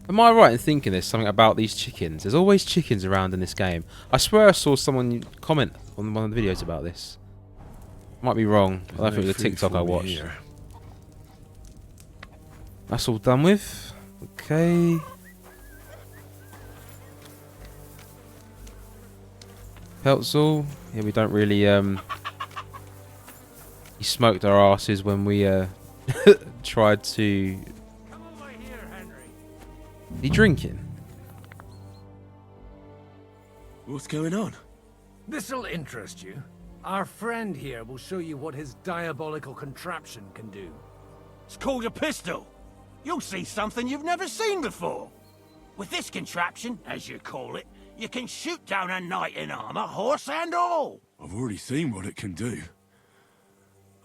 Am I right in thinking there's something about these chickens? There's always chickens around in this game. I swear I saw someone comment on one of the videos about this. Might be wrong. I don't know if it was a TikTok I watched. That's all done with. Okay. Peltzel. Yeah, we don't really he smoked our asses when we tried to... He drinking? What's going on? This'll interest you. Our friend here will show you what his diabolical contraption can do. It's called a pistol. You'll see something you've never seen before. With this contraption, as you call it, you can shoot down a knight in armour, horse and all. I've already seen what it can do.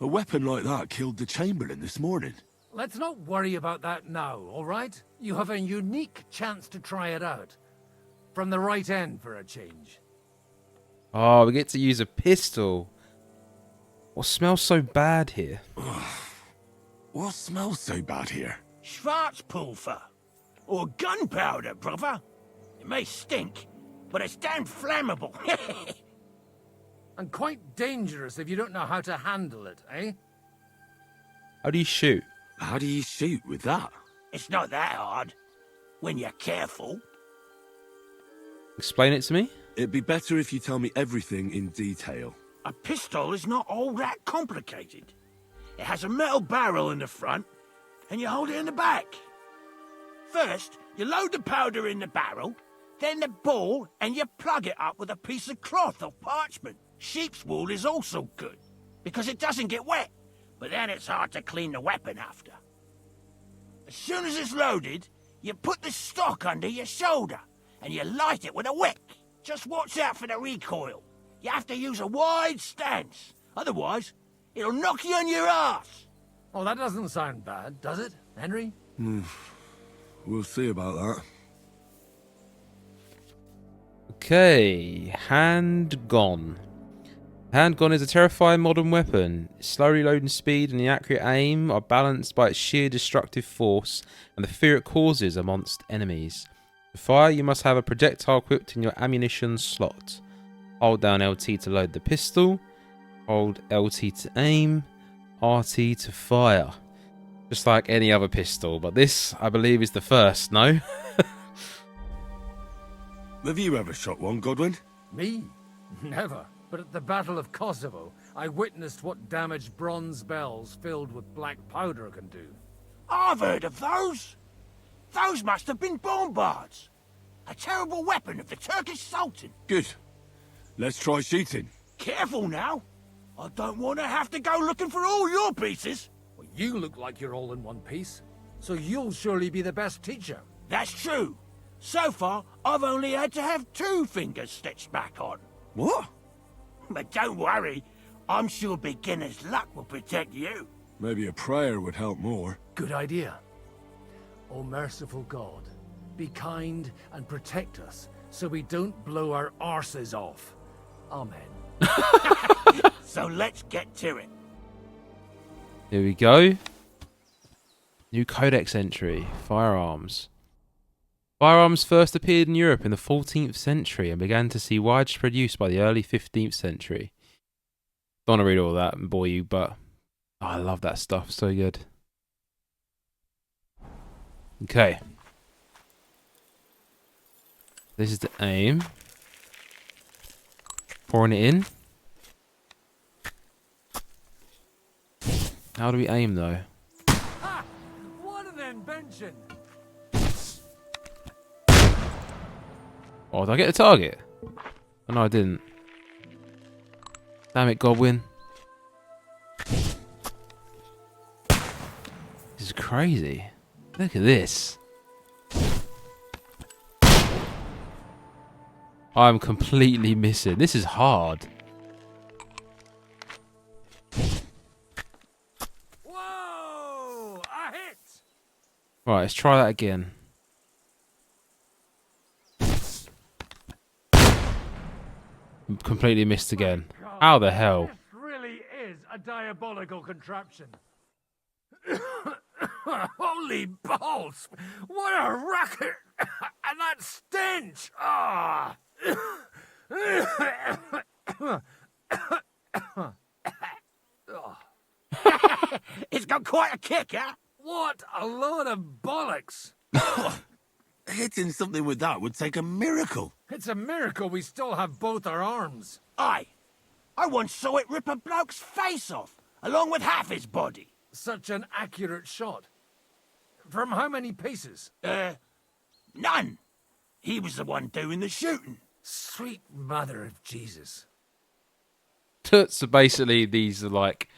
A weapon like that killed the Chamberlain this morning. Let's not worry about that now, all right? You have a unique chance to try it out. From the right end for a change. Oh, we get to use a pistol. What smells so bad here? What smells so bad here? Schwarzpulver. Or gunpowder, brother. It may stink, but it's damn flammable. And quite dangerous if you don't know how to handle it, eh? How do you shoot? How do you shoot with that? It's not that hard, when you're careful. Explain it to me? It'd be better if you tell me everything in detail. A pistol is not all that complicated. It has a metal barrel in the front, and you hold it in the back. First, you load the powder in the barrel, then the ball, and you plug it up with a piece of cloth or parchment. Sheep's wool is also good, because it doesn't get wet, but then it's hard to clean the weapon after. As soon as it's loaded, you put the stock under your shoulder, and you light it with a wick. Just watch out for the recoil. You have to use a wide stance, otherwise it'll knock you on your ass. Oh, that doesn't sound bad, does it, Henry? We'll see about that. Okay, handgun. Handgun is a terrifying modern weapon. Its slowly loading speed and the accurate aim are balanced by its sheer destructive force and the fear it causes amongst enemies. To fire, you must have a projectile equipped in your ammunition slot. Hold down LT to load the pistol. Hold LT to aim. RT to fire. Just like any other pistol, but this, I believe, is the first, no? Have you ever shot one, Godwin? Me? Never. But at the Battle of Kosovo, I witnessed what damage bronze bells filled with black powder can do. I've heard of those. Those must have been bombards. A terrible weapon of the Turkish Sultan. Good. Let's try shooting. Careful now. I don't want to have to go looking for all your pieces. Well, you look like you're all in one piece, so you'll surely be the best teacher. That's true. So far, I've only had to have 2 fingers stitched back on. What? But don't worry, I'm sure beginner's luck will protect you. Maybe a prayer would help more. Good idea. O merciful God, be kind and protect us so we don't blow our arses off. Amen. So let's get to it. Here we go. New codex entry. Firearms. Firearms first appeared in Europe in the 14th century and began to see widespread use by the early 15th century. Don't want to read all that and bore you, but oh, I love that stuff. So good. Okay. This is the aim. Pouring it in. How do we aim though? Ha! What an invention! Oh, did I get the target? Oh, no, I didn't. Damn it, Godwin. This is crazy. Look at this. I'm completely missing. This is hard. Whoa! A hit! Right, let's try that again. Completely missed again. How the hell? This really is a diabolical contraption. Holy balls! What a racket! And that stench! Ah! It's got quite a kick, huh? What a load of bollocks! Hitting something with that would take a miracle. It's a miracle we still have both our arms. Aye. I once saw it rip a bloke's face off, along with half his body. Such an accurate shot. From how many paces? None. He was the one doing the shooting. Sweet mother of Jesus. So basically, these are like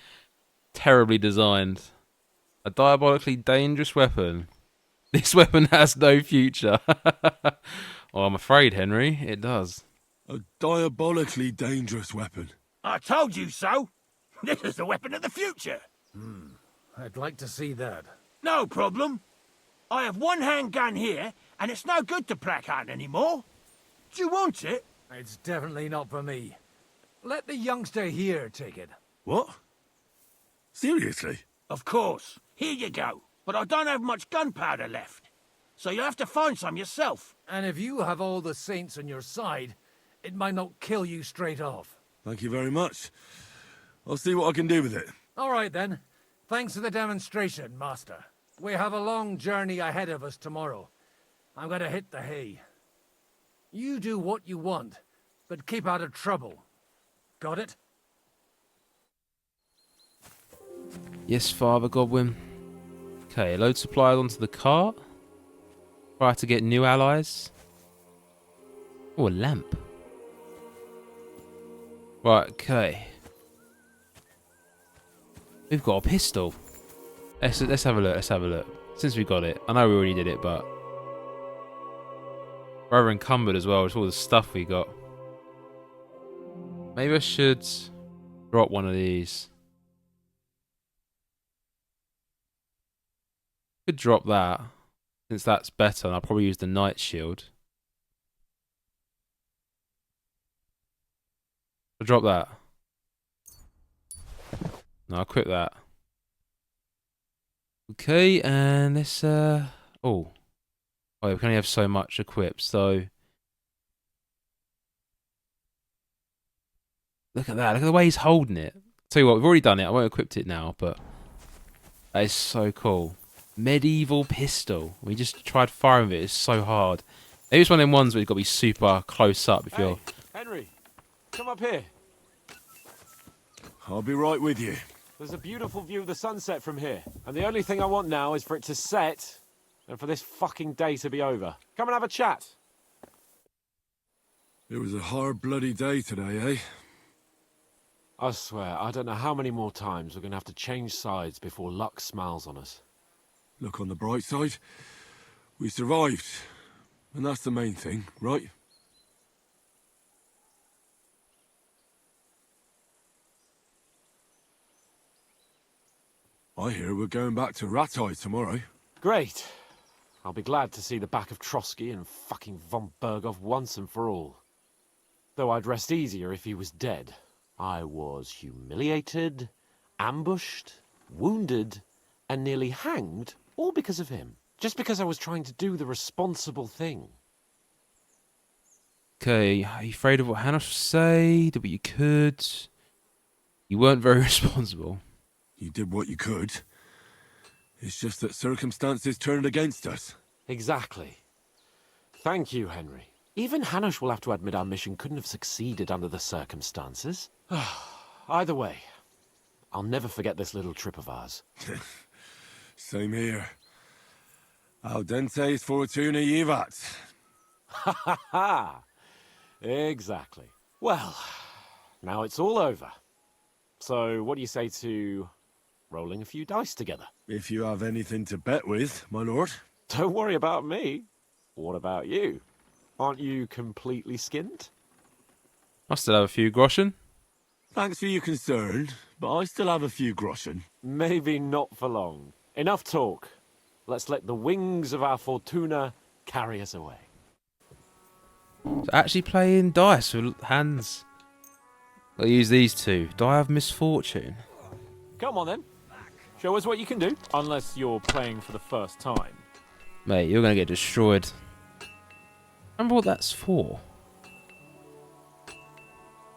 terribly designed. A diabolically dangerous weapon. This weapon has no future. Oh, I'm afraid, Henry, it does. A diabolically dangerous weapon. I told you so. This is the weapon of the future. I'd like to see that. No problem. I have one handgun here, and it's no good to placard anymore. Do you want it? It's definitely not for me. Let the youngster here take it. What? Seriously? Of course. Here you go. But I don't have much gunpowder left. So you'll have to find some yourself. And if you have all the saints on your side, it might not kill you straight off. Thank you very much. I'll see what I can do with it. All right, then. Thanks for the demonstration, Master. We have a long journey ahead of us tomorrow. I'm going to hit the hay. You do what you want, but keep out of trouble. Got it? Yes, Father Godwin. Okay, load supplies onto the cart. Try to get new allies. Oh, a lamp. Right, okay. We've got a pistol. Let's have a look, let's have a look. Since we got it. I know we already did it, but... rather encumbered as well with all the stuff we got. Maybe I should drop one of these. Could drop that, since that's better, and I'll probably use the Knight Shield. I'll drop that. No, I'll equip that. Okay, and this, oh, we can only have so much equipped, so... Look at that, look at the way he's holding it. Tell you what, we've already done it, I won't equip it now, but... That is so cool. Medieval pistol. We just tried firing with it, it's so hard. Maybe it's one of them ones where you've got to be super close up if you're... Henry, come up here. I'll be right with you. There's a beautiful view of the sunset from here, and the only thing I want now is for it to set, and for this fucking day to be over. Come and have a chat. It was a hard bloody day today, eh? I swear, I don't know how many more times we're going to have to change sides before luck smiles on us. Look on the bright side. We survived. And that's the main thing, right? I hear we're going back to Rattay tomorrow. Great. I'll be glad to see the back of Trotsky and fucking von Berghoff once and for all. Though I'd rest easier if he was dead. I was humiliated, ambushed, wounded, and nearly hanged, all because of him. Just because I was trying to do the responsible thing. Okay, are you afraid of what Hannah will say? Did what you could. You weren't very responsible. You did what you could. It's just that circumstances turned against us. Exactly. Thank you, Henry. Even Hanush will have to admit our mission couldn't have succeeded under the circumstances. Either way, I'll never forget this little trip of ours. Same here. Al dentes fortuna jivat. Ha ha ha! Exactly. Well, now it's all over. So what do you say to rolling a few dice together? If you have anything to bet with, my lord. Don't worry about me. What about you? Aren't you completely skinned? I still have a few groschen. Thanks for your concern, but I still have a few groschen. Maybe not for long. Enough talk. Let's let the wings of our Fortuna carry us away. So actually playing dice with hands. I'll use these two. Do I have misfortune? Come on then. Show us what you can do. Unless you're playing for the first time. Mate, you're going to get destroyed. Remember what that's for?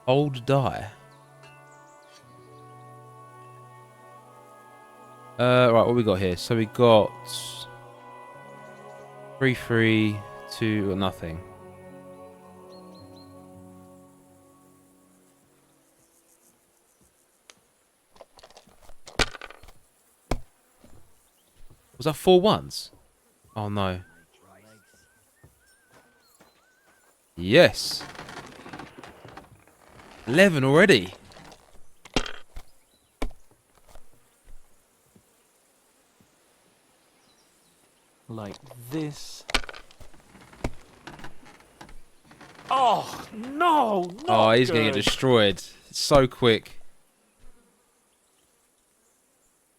Old die. Right, what we got here? So we got 3, 3, 2, or nothing. Was that 4 ones? Oh no. Yes. 11 already. Like this. Oh, no! Oh, he's going to get destroyed. It's so quick.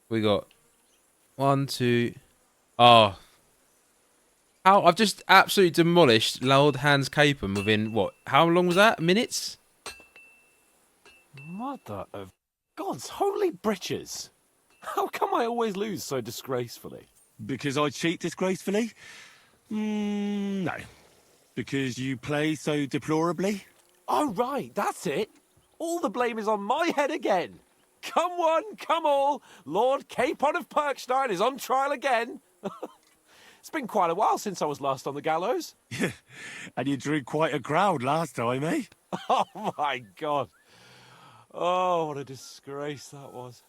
We got 1, 2. Oh. How I've just absolutely demolished Lord Hans Capon within, what, how long was that? Minutes? Mother of God's holy britches. How come I always lose so disgracefully? Because I cheat disgracefully? No. Because you play so deplorably? Oh, right, that's it. All the blame is on my head again. Come one, come all. Lord Capon of Perkstein is on trial again. It's been quite a while since I was last on the gallows. And you drew quite a crowd last time, eh? Oh, my God. Oh, what a disgrace that was.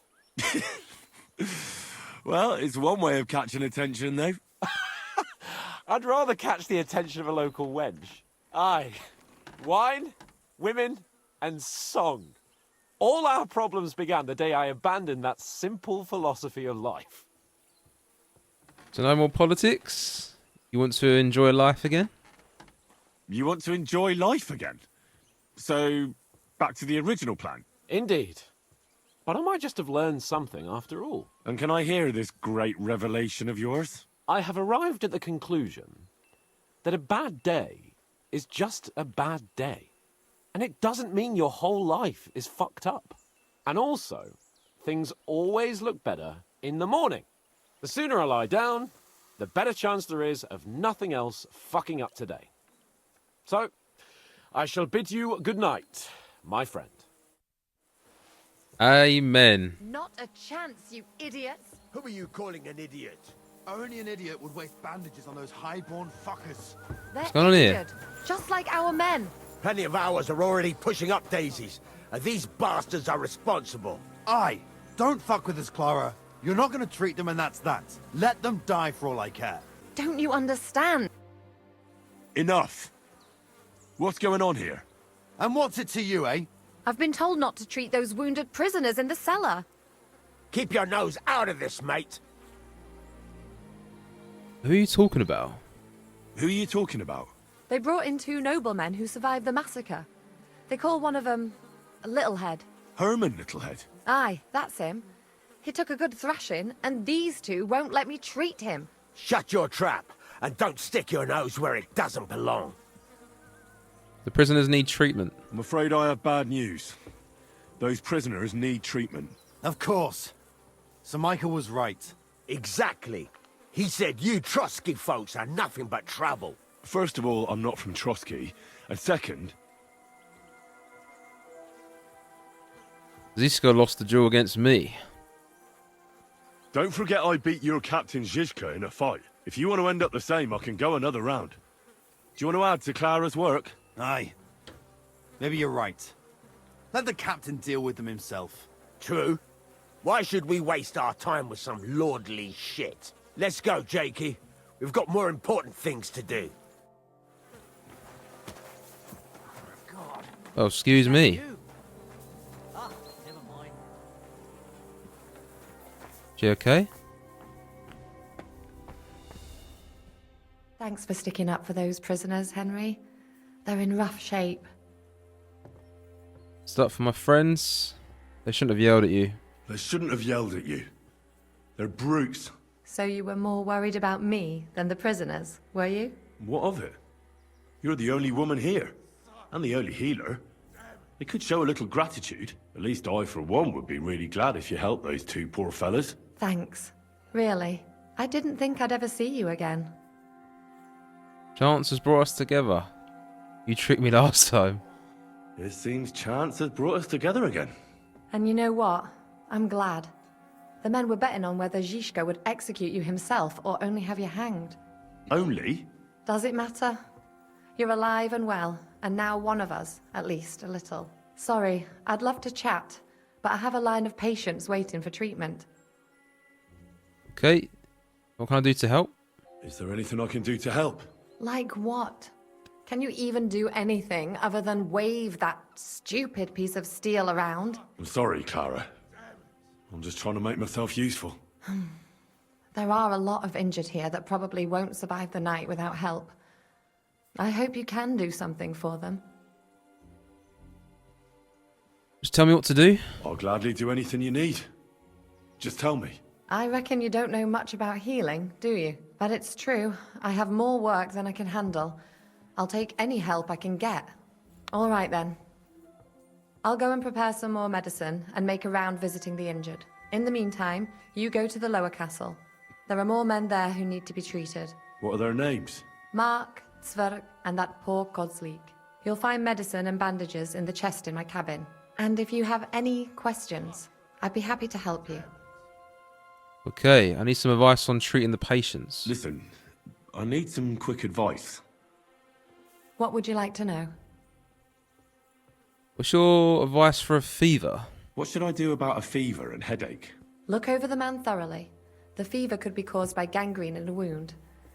Well, it's one way of catching attention, though. I'd rather catch the attention of a local wench. Aye. Wine, women, and song. All our problems began the day I abandoned that simple philosophy of life. So no more politics? You want to enjoy life again? You want to enjoy life again? So, back to the original plan? Indeed. But I might just have learned something after all. And can I hear this great revelation of yours? I have arrived at the conclusion that a bad day is just a bad day. And it doesn't mean your whole life is fucked up. And also, things always look better in the morning. The sooner I lie down, the better chance there is of nothing else fucking up today. So, I shall bid you good night, my friend. Amen. Not a chance, you idiots. Who are you calling an idiot? Only an idiot would waste bandages on those highborn fuckers. They're What's going on here? injured, just like our men. Plenty of ours are already pushing up daisies, and these bastards are responsible. Aye, don't fuck with us, Clara. You're not going to treat them and that's that. Let them die for all I care. Don't you understand? Enough. What's going on here? And what's it to you, eh? I've been told not to treat those wounded prisoners in the cellar. Keep your nose out of this, mate. Who are you talking about? Who are you talking about? They brought in 2 noblemen who survived the massacre. They call one of them Littlehead. Herman Littlehead. Aye, that's him. He took a good thrashing, and these 2 won't let me treat him. Shut your trap, and don't stick your nose where it doesn't belong. The prisoners need treatment. I'm afraid I have bad news. Those prisoners need treatment. Of course. Sir Michael was right. Exactly. He said you Trotsky folks are nothing but trouble. First of all, I'm not from Trotsky. And second... Zizka lost the duel against me. Don't forget I beat your captain Zizka in a fight. If you want to end up the same, I can go another round. Do you want to add to Clara's work? Aye. Maybe you're right. Let the captain deal with them himself. True. Why should we waste our time with some lordly shit? Let's go, Jakey. We've got more important things to do. Oh, excuse me. You okay? Thanks for sticking up for those prisoners, Henry. They're in rough shape. Stood up for my friends. They shouldn't have yelled at you. They shouldn't have yelled at you. They're brutes. So you were more worried about me than the prisoners, were you? What of it? You're the only woman here. And the only healer. They could show a little gratitude. At least I, for one, would be really glad if you helped those 2 poor fellas. Thanks. Really. I didn't think I'd ever see you again. Chance has brought us together. You tricked me last time. It seems chance has brought us together again. And you know what? I'm glad. The men were betting on whether Zizka would execute you himself or only have you hanged. Only? Does it matter? You're alive and well, and now one of us, at least a little. Sorry, I'd love to chat, but I have a line of patients waiting for treatment. Okay. What can I do to help? Is there anything I can do to help? Like what? Can you even do anything other than wave that stupid piece of steel around? I'm sorry, Clara. I'm just trying to make myself useful. There are a lot of injured here that probably won't survive the night without help. I hope you can do something for them. Just tell me what to do. I'll gladly do anything you need. Just tell me. I reckon you don't know much about healing, do you? But it's true. I have more work than I can handle. I'll take any help I can get. All right then. I'll go and prepare some more medicine and make a round visiting the injured. In the meantime, you go to the lower castle. There are more men there who need to be treated. What are their names? Mark, Zverk, and that poor Kozlik. You'll find medicine and bandages in the chest in my cabin. And if you have any questions, I'd be happy to help you. Okay, I need some advice on treating the patients. Listen, I need some quick advice. What would you like to know? What's your advice for a fever? What should I do about a fever and headache? Look over the man thoroughly. The fever could be caused by gangrene in a wound.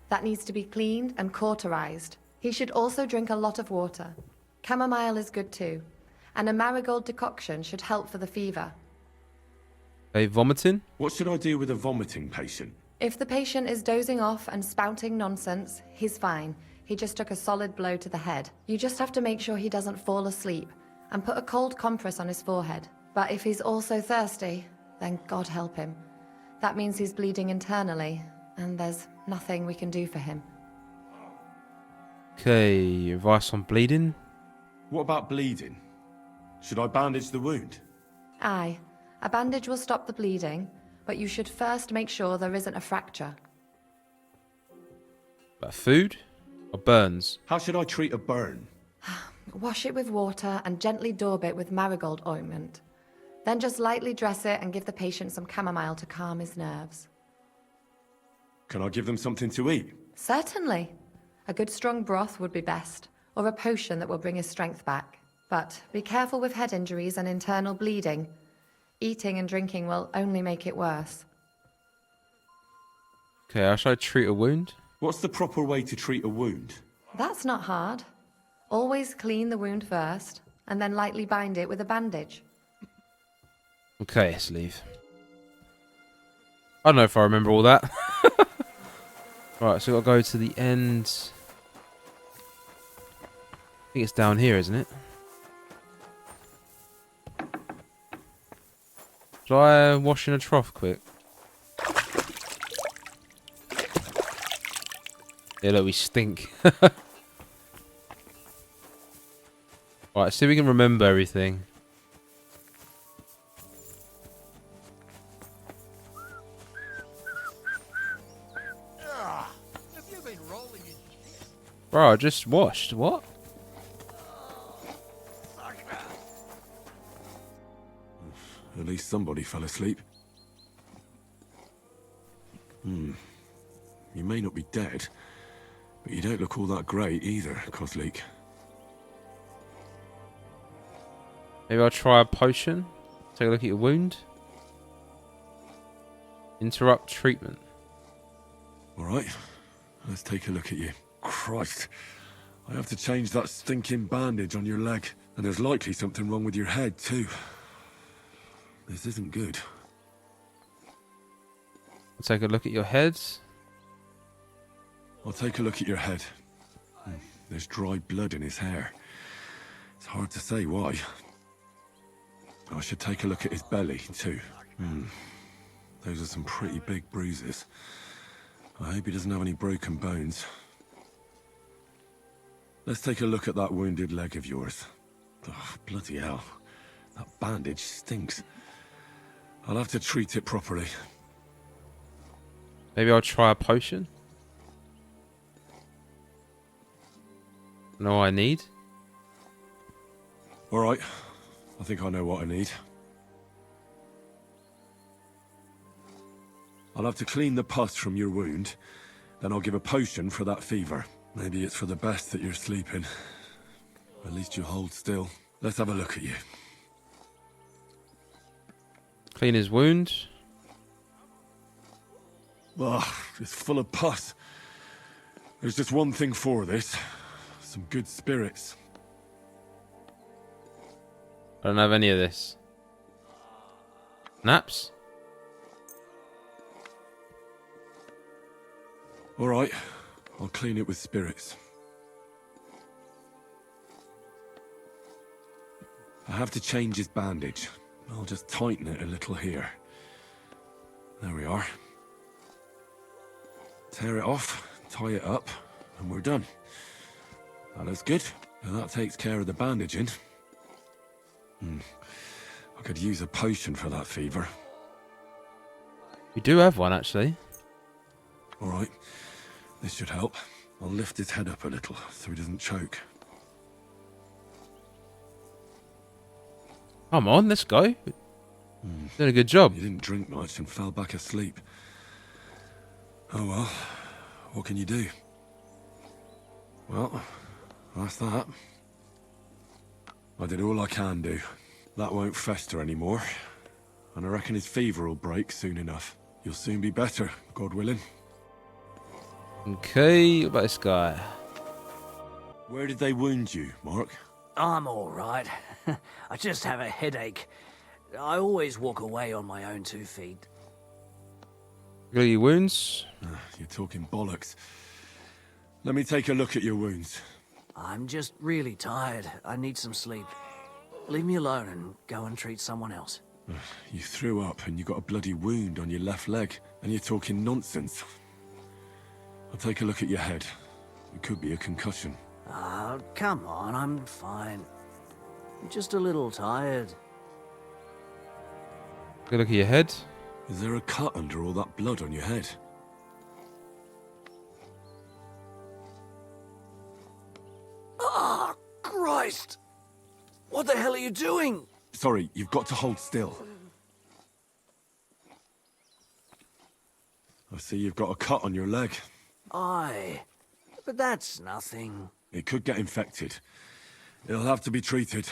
That needs to be cleaned and cauterized. He should also drink a lot of water. Chamomile is good too. And a marigold decoction should help for the fever. Okay, vomiting? What should I do with a vomiting patient? If the patient is dozing off and spouting nonsense, he's fine. He just took a solid blow to the head. You just have to make sure he doesn't fall asleep and put a cold compress on his forehead. But if he's also thirsty, then God help him. That means he's bleeding internally, and there's nothing we can do for him. Okay, advice on bleeding? What about bleeding? Should I bandage the wound? Aye. A bandage will stop the bleeding, but you should first make sure there isn't a fracture. About food? Or burns? How should I treat a burn? Wash it with water and gently daub it with marigold ointment. Then just lightly dress it and give the patient some chamomile to calm his nerves. Can I give them something to eat? Certainly. A good strong broth would be best, or a potion that will bring his strength back. But be careful with head injuries and internal bleeding. Eating and drinking will only make it worse. Okay, how should I treat a wound? What's the proper way to treat a wound? That's not hard. Always clean the wound first, and then lightly bind it with a bandage. Okay, let's leave. I don't know if I remember all that. Right, so we've got to go to the end I think it's down here, isn't it? Should I wash in a trough quick? Yeah, look, we stink. Right, see if we can remember everything. Bro, I just washed. What? At least somebody fell asleep. You may not be dead, but you don't look all that great either, Kozlik. Maybe I'll try a potion. Take a look at your wound. Interrupt treatment. Alright, let's take a look at you. Christ, I have to change that stinking bandage on your leg, and there's likely something wrong with your head too. This isn't good. Take a look at your head. I'll take a look at your head. There's dry blood in his hair. It's hard to say why. I should take a look at his belly too. Those are some pretty big bruises. I hope he doesn't have any broken bones. Let's take a look at that wounded leg of yours. Oh, bloody hell. That bandage stinks. I'll have to treat it properly. Maybe I'll try a potion. Know what I need? Alright. I think I know what I need. I'll have to clean the pus from your wound. Then I'll give a potion for that fever. Maybe it's for the best that you're sleeping. At least you hold still. Let's have a look at you. Clean his wound. Ugh, it's full of pus. There's just one thing for this. Some good spirits. I don't have any of this. Naps? Alright, I'll clean it with spirits. I have to change his bandage. I'll just tighten it a little here. There we are. Tear it off, tie it up, and we're done. That looks good. Now that takes care of the bandaging. I could use a potion for that fever. We do have one, actually. Alright, this should help. I'll lift his head up a little so he doesn't choke. Come on, let's go. Did a good job. He didn't drink much and fell back asleep. Oh well, what can you do? Well, that's that. I did all I can do. That won't fester anymore. And I reckon his fever will break soon enough. You'll soon be better, God willing. Okay, what about this guy? Where did they wound you, Mark? I'm all right. I just have a headache. I always walk away on my own 2 feet. Got your wounds? You're talking bollocks. Let me take a look at your wounds. I'm just really tired. I need some sleep. Leave me alone and go and treat someone else. You threw up and you got a bloody wound on your left leg, and you're talking nonsense. I'll take a look at your head. It could be a concussion. Ah, come on, I'm fine. I'm just a little tired. Good look at your head. Is there a cut under all that blood on your head? Ah, Christ! What the hell are you doing? Sorry, you've got to hold still. I see you've got a cut on your leg. Aye, but that's nothing. It could get infected. It'll have to be treated.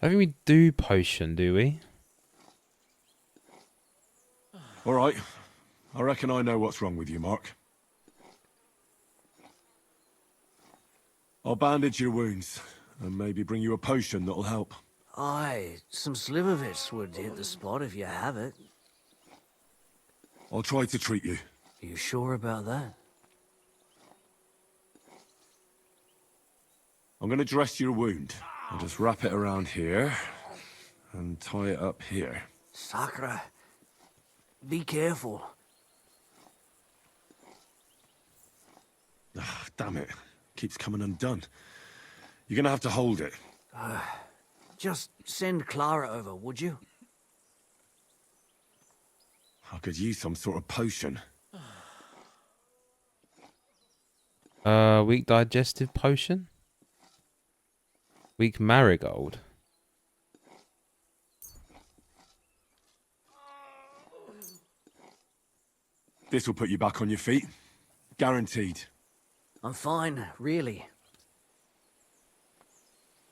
I think we do potion, do we? Alright. I reckon I know what's wrong with you, Mark. I'll bandage your wounds, and maybe bring you a potion that'll help. Aye, some slivovitz would hit the spot if you have it. I'll try to treat you. Are you sure about that? I'm going to dress your wound. I'll just wrap it around here and tie it up here. Sakura, be careful. Ah, damn it. Keeps coming undone. You're going to have to hold it. Just send Clara over, would you? I could use some sort of potion. Weak digestive potion? Weak marigold? This will put you back on your feet. Guaranteed. I'm fine, really.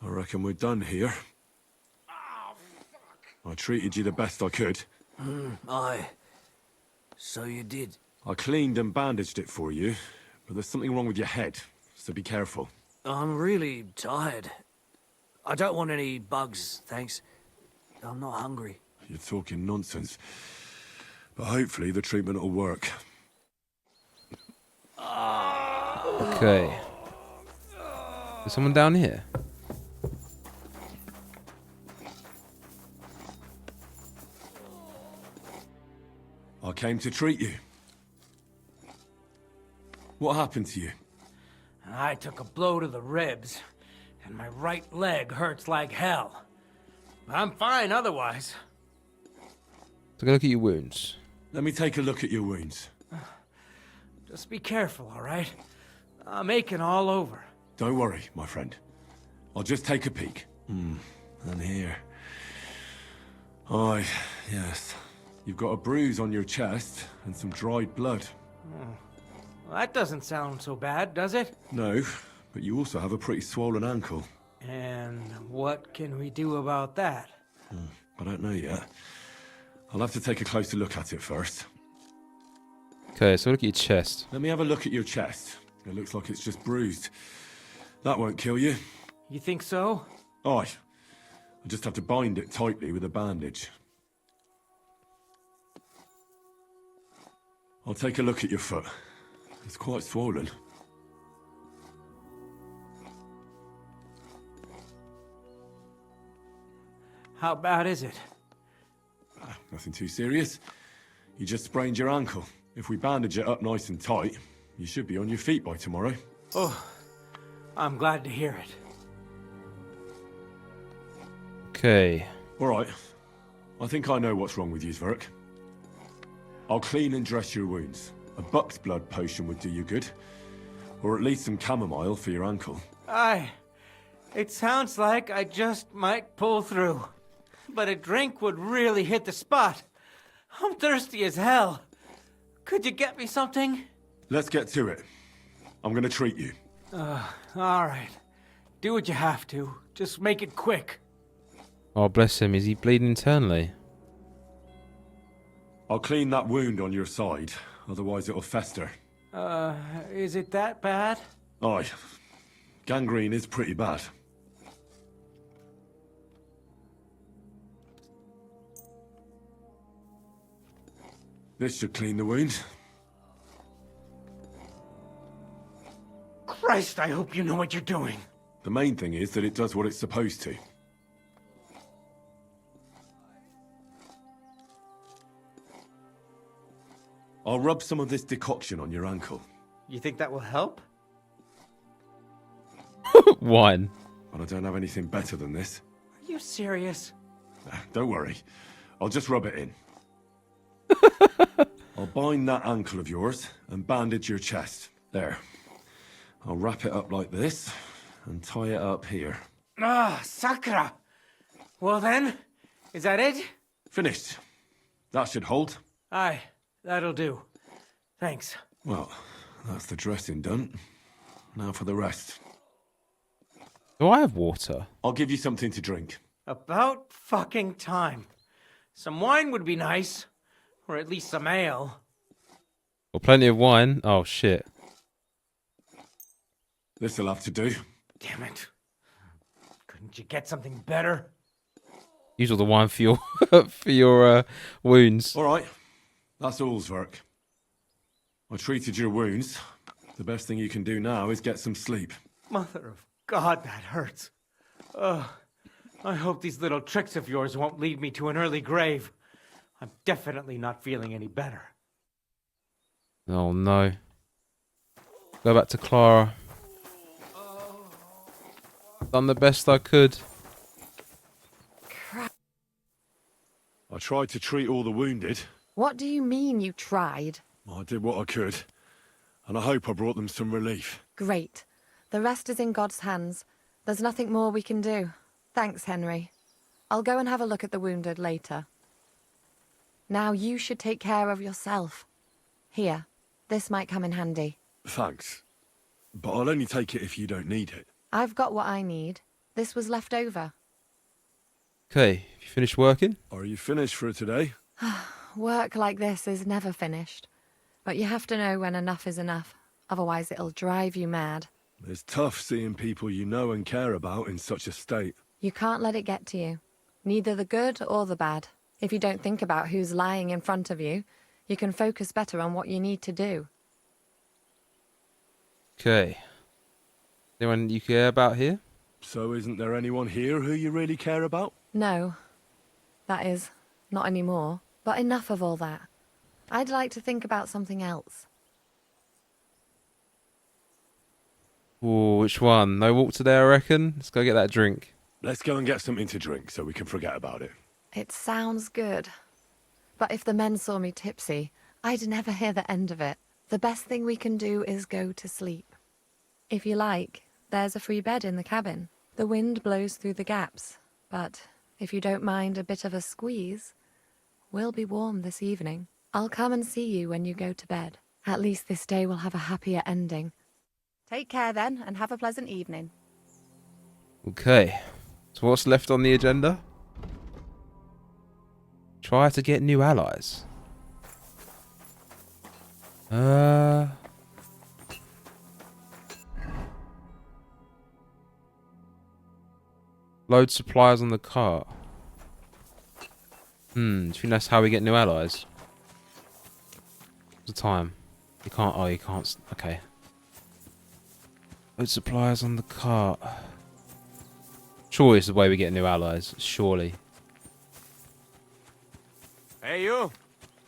I reckon we're done here. I treated you the best I could. Aye. So you did. I cleaned and bandaged it for you, but there's something wrong with your head, so be careful. I'm really tired. I don't want any bugs, thanks. I'm not hungry. You're talking nonsense. But hopefully the treatment will work. Okay. There's someone down here. I came to treat you. What happened to you? I took a blow to the ribs, and my right leg hurts like hell. I'm fine otherwise. Take a look at your wounds. Let me take a look at your wounds. Just be careful, all right? I'm aching all over. Don't worry, my friend. I'll just take a peek. And here. Aye, yes. You've got a bruise on your chest and some dried blood. Well, that doesn't sound so bad, does it? No, but you also have a pretty swollen ankle. And what can we do about that? I don't know yet. I'll have to take a closer look at it first. Okay, so look at your chest. Let me have a look at your chest. It looks like it's just bruised. That won't kill you. You think so? Aye. I just have to bind it tightly with a bandage. I'll take a look at your foot. It's quite swollen. How bad is it? Nothing too serious. You just sprained your ankle. If we bandage it up nice and tight, you should be on your feet by tomorrow. Oh, I'm glad to hear it. Okay. All right. I think I know what's wrong with you, Zverk. I'll clean and dress your wounds. A buck's blood potion would do you good. Or at least some chamomile for your ankle. Aye. It sounds like I just might pull through. But a drink would really hit the spot. I'm thirsty as hell. Could you get me something? Let's get to it. I'm gonna treat you. All right. Do what you have to. Just make it quick. Oh, bless him. Is he bleeding internally? I'll clean that wound on your side, otherwise it'll fester. Is it that bad? Aye. Gangrene is pretty bad. This should clean the wound. Christ, I hope you know what you're doing. The main thing is that it does what it's supposed to. I'll rub some of this decoction on your ankle. You think that will help? Wine. But I don't have anything better than this. Are you serious? Don't worry. I'll just rub it in. I'll bind that ankle of yours and bandage your chest. There. I'll wrap it up like this and tie it up here. Sakura! Well then, is that it? Finished. That should hold. Aye, that'll do. Thanks. Well, that's the dressing done. Now for the rest. Do I have water? I'll give you something to drink. About fucking time. Some wine would be nice. Or at least some ale. Well, plenty of wine. Oh, shit. This'll have to do. Damn it. Couldn't you get something better? Use all the wine for your, for your wounds. All right. That's all, Zverk. I treated your wounds. The best thing you can do now is get some sleep. Mother of God, that hurts. Ugh. I hope these little tricks of yours won't lead me to an early grave. I'm definitely not feeling any better. Oh no. Go back to Clara. Done the best I could. I tried to treat all the wounded. What do you mean you tried? I did what I could, and I hope I brought them some relief. Great. The rest is in God's hands. There's nothing more we can do. Thanks, Henry. I'll go and have a look at the wounded later. Now you should take care of yourself. Here, this might come in handy. Thanks. But I'll only take it if you don't need it. I've got what I need. This was left over. Okay, you finished working? Are you finished for today? Work like this is never finished. But you have to know when enough is enough. Otherwise it'll drive you mad. It's tough seeing people you know and care about in such a state. You can't let it get to you. Neither the good or the bad. If you don't think about who's lying in front of you, you can focus better on what you need to do. Okay. Anyone you care about here? So isn't there anyone here who you really care about? No. That is, not anymore. But enough of all that. I'd like to think about something else. Ooh, which one? No walk today, I reckon? Let's go get that drink. Let's go and get something to drink so we can forget about it. It sounds good. But if the men saw me tipsy, I'd never hear the end of it. The best thing we can do is go to sleep. If you like, there's a free bed in the cabin. The wind blows through the gaps, but if you don't mind a bit of a squeeze, we'll be warm this evening. I'll come and see you when you go to bed. At least this day will have a happier ending. Take care then, and have a pleasant evening. Okay. So what's left on the agenda? Try to get new allies. Load supplies on the cart. Do you think that's how we get new allies? What's the time? You can't, oh you can't, okay. Load supplies on the cart. Surely it's the way we get new allies, surely. Hey you!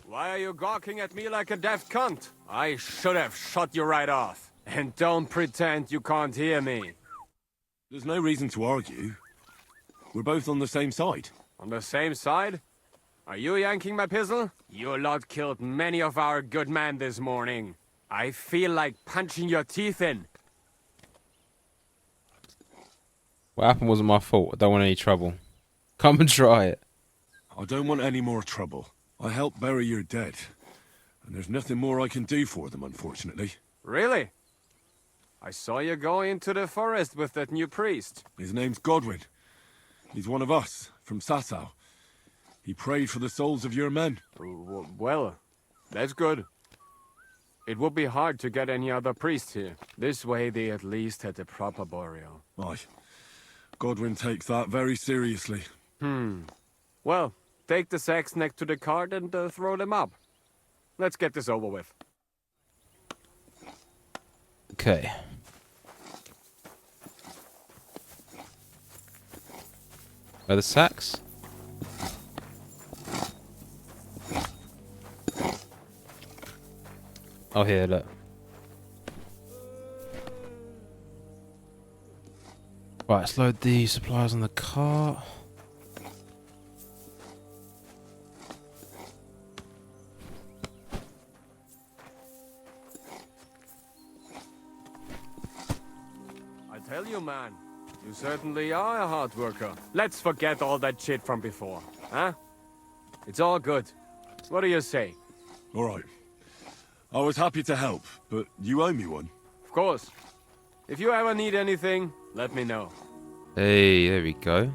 Why are you gawking at me like a deaf cunt? I should have shot you right off. And don't pretend you can't hear me. There's no reason to argue. We're both on the same side. On the same side? Are you yanking my pistol? You lot killed many of our good men this morning. I feel like punching your teeth in. What happened wasn't my fault. I don't want any trouble. Come and try it. I don't want any more trouble. I helped bury your dead. And there's nothing more I can do for them, unfortunately. Really? I saw you go into the forest with that new priest. His name's Godwin. He's one of us, from Sasau. He prayed for the souls of your men. Well, that's good. It would be hard to get any other priest here. This way they at least had a proper burial. Aye. Godwin takes that very seriously. Well, take the sacks next to the cart and throw them up. Let's get this over with. Okay. Where are the sacks? Oh, here, look. Right, let's load the supplies on the cart. I tell you, man, you certainly are a hard worker. Let's forget all that shit from before, huh? It's all good. What do you say? All right. I was happy to help, but you owe me one. Of course. If you ever need anything, let me know. Hey, there we go.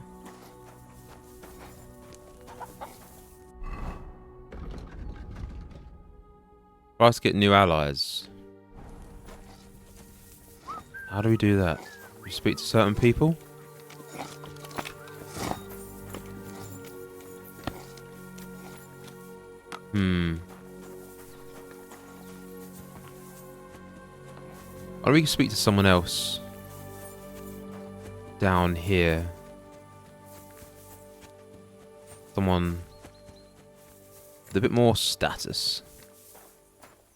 Try to get new allies. How do we do that? We speak to certain people? Or we can speak to someone else. down here. Someone with a bit more status.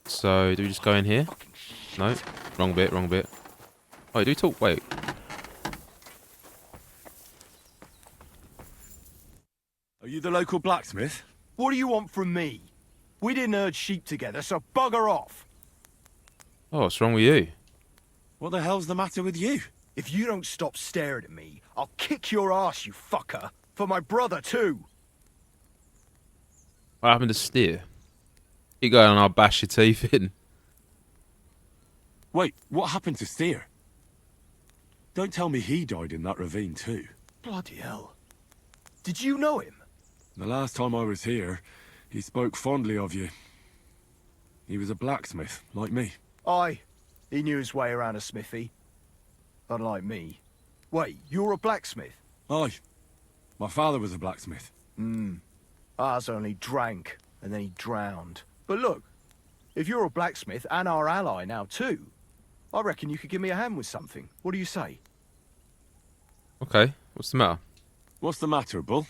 So, do we just go in here? No? Wrong bit, wrong bit. Oh, do we talk? Wait. Are you the local blacksmith? What do you want from me? We didn't herd sheep together, so bugger off. Oh, what's wrong with you? What the hell's the matter with you? If you don't stop staring at me, I'll kick your ass, you fucker. For my brother, too. What happened to Steer? You going on, I'll bash your teeth in. Wait, what happened to Steer? Don't tell me he died in that ravine too. Bloody hell. Did you know him? The last time I was here, he spoke fondly of you. He was a blacksmith, like me. Aye. He knew his way around a smithy. Unlike me. Wait, you're a blacksmith? Aye. My father was a blacksmith. Ours only drank, and then he drowned. But look, if you're a blacksmith and our ally now too, I reckon you could give me a hand with something. What do you say? Okay, what's the matter? What's the matter, Bull?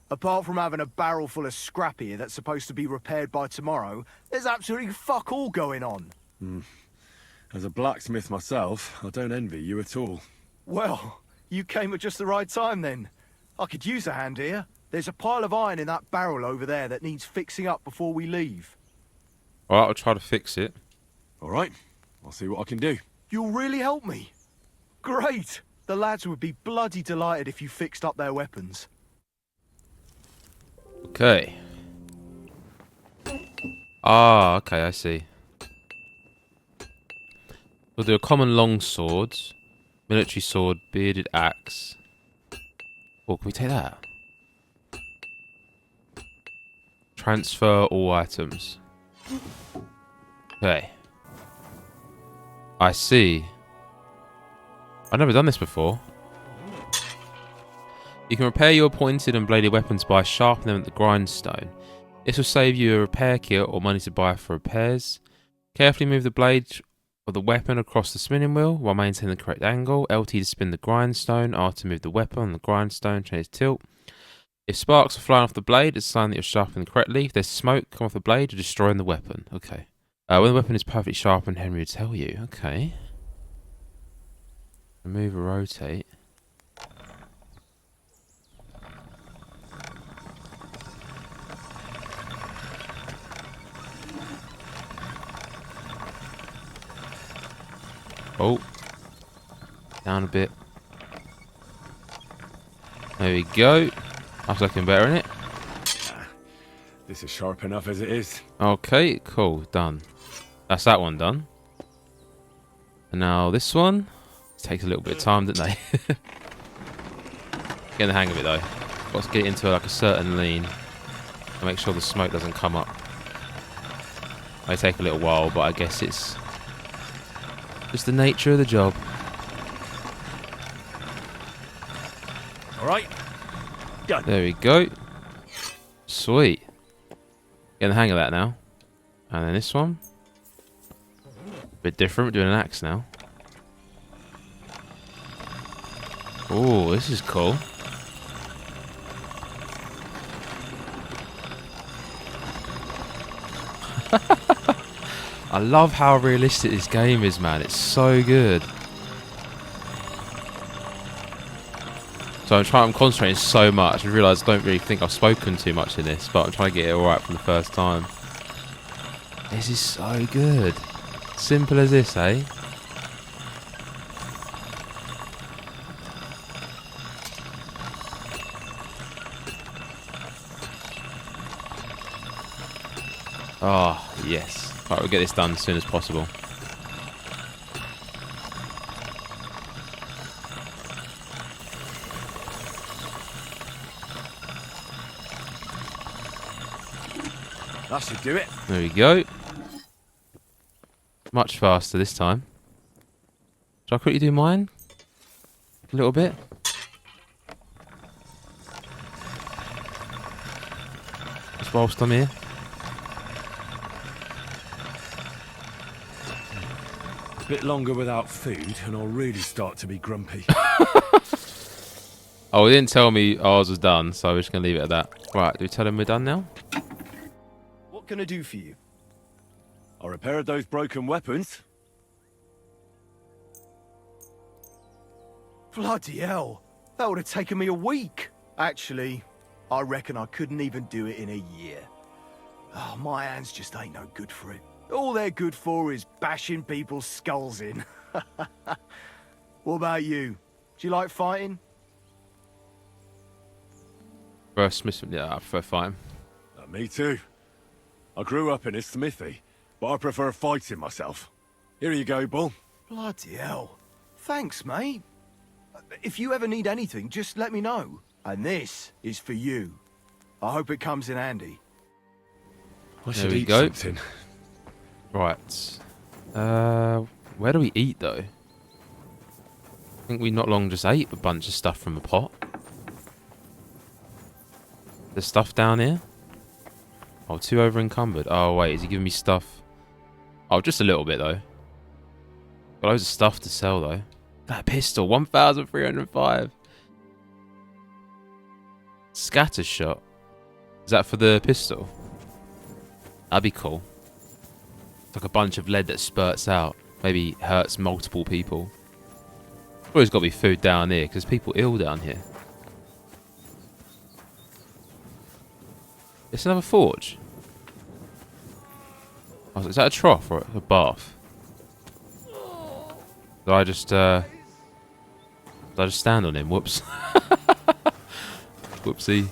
Apart from having a barrel full of scrap here that's supposed to be repaired by tomorrow, there's absolutely fuck all going on. As a blacksmith myself, I don't envy you at all. Well, you came at just the right time then. I could use a hand here. There's a pile of iron in that barrel over there that needs fixing up before we leave. Alright, I'll try to fix it. Alright, I'll see what I can do. You'll really help me? Great! The lads would be bloody delighted if you fixed up their weapons. Okay. Ah, okay, I see. We'll do a common long sword, military sword, bearded axe. Oh, can we take that? Transfer all items. Okay. I see. I've never done this before. You can repair your pointed and bladed weapons by sharpening them at the grindstone. This will save you a repair kit or money to buy for repairs. Carefully move the blade of the weapon across the spinning wheel while maintaining the correct angle. LT to spin the grindstone. R to move the weapon on the grindstone, change tilt. If sparks are flying off the blade, it's a sign that you're sharpening correctly. If there's smoke come off the blade, you're destroying the weapon. Okay. When the weapon is perfectly sharpened, Henry will tell you. Okay. Remove or rotate. Oh. Down a bit. There we go. That's looking better, isn't it? This is sharp enough as it is. Okay, cool. Done. That's that one done. And now this one. It takes a little bit of time, doesn't they? Getting the hang of it though. Got to get it into like a certain lean. And make sure the smoke doesn't come up. May take a little while, but I guess it's just the nature of the job. Alright. Done. There we go. Sweet. Getting the hang of that now. And then this one. Bit different, we're doing an axe now. Oh, this is cool. I love how realistic this game is, man. It's so good. So I'm concentrating so much. I realise I don't really think I've spoken too much in this, but I'm trying to get it alright from the first time. This is so good. Simple as this, eh? Oh, yes. Right, we'll get this done as soon as possible. That should do it. There we go. Much faster this time. Shall I quickly do mine? A little bit. Just whilst I'm here. Bit longer without food, and I'll really start to be grumpy. Oh, he didn't tell me ours was done, so we're just going to leave it at that. Right, do we tell him we're done now? What can I do for you? I repaired those broken weapons. Bloody hell. That would have taken me a week. Actually, I reckon I couldn't even do it in a year. Oh, my hands just ain't no good for it. All they're good for is bashing people's skulls in. What about you? Do you like fighting? First Smith, yeah, I prefer fighting. Me too. I grew up in a smithy, but I prefer fighting myself. Here you go, Bull. Bloody hell. Thanks, mate. If you ever need anything, just let me know. And this is for you. I hope it comes in handy. There we go. Right. Where do we eat, though? I think we not long just ate a bunch of stuff from the pot. There's stuff down here? Oh, too over encumbered. Oh, wait, is he giving me stuff? Oh, just a little bit, though. Got loads of stuff to sell, though. That pistol, 1,305. Scatter shot. Is that for the pistol? That'd be cool. It's like a bunch of lead that spurts out. Maybe hurts multiple people. Always got to be food down here, because people ill down here. It's another forge. Oh, is that a trough or a bath? Did I just stand on him? Whoops. Whoopsie.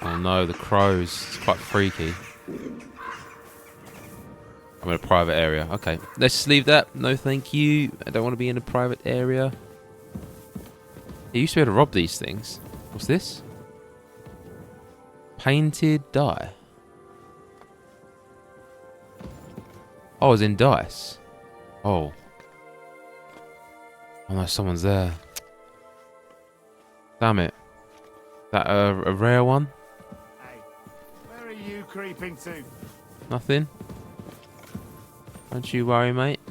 Oh no, the crows. It's quite freaky. I'm in a private area. Okay, let's just leave that. No thank you. I don't want to be in a private area. You used to be able to rob these things. What's this? Painted die. Oh, it's in dice. Oh. Oh no, someone's there. Damn it. That a rare one? Hey, where are you creeping to? Nothing. Don't you worry, mate.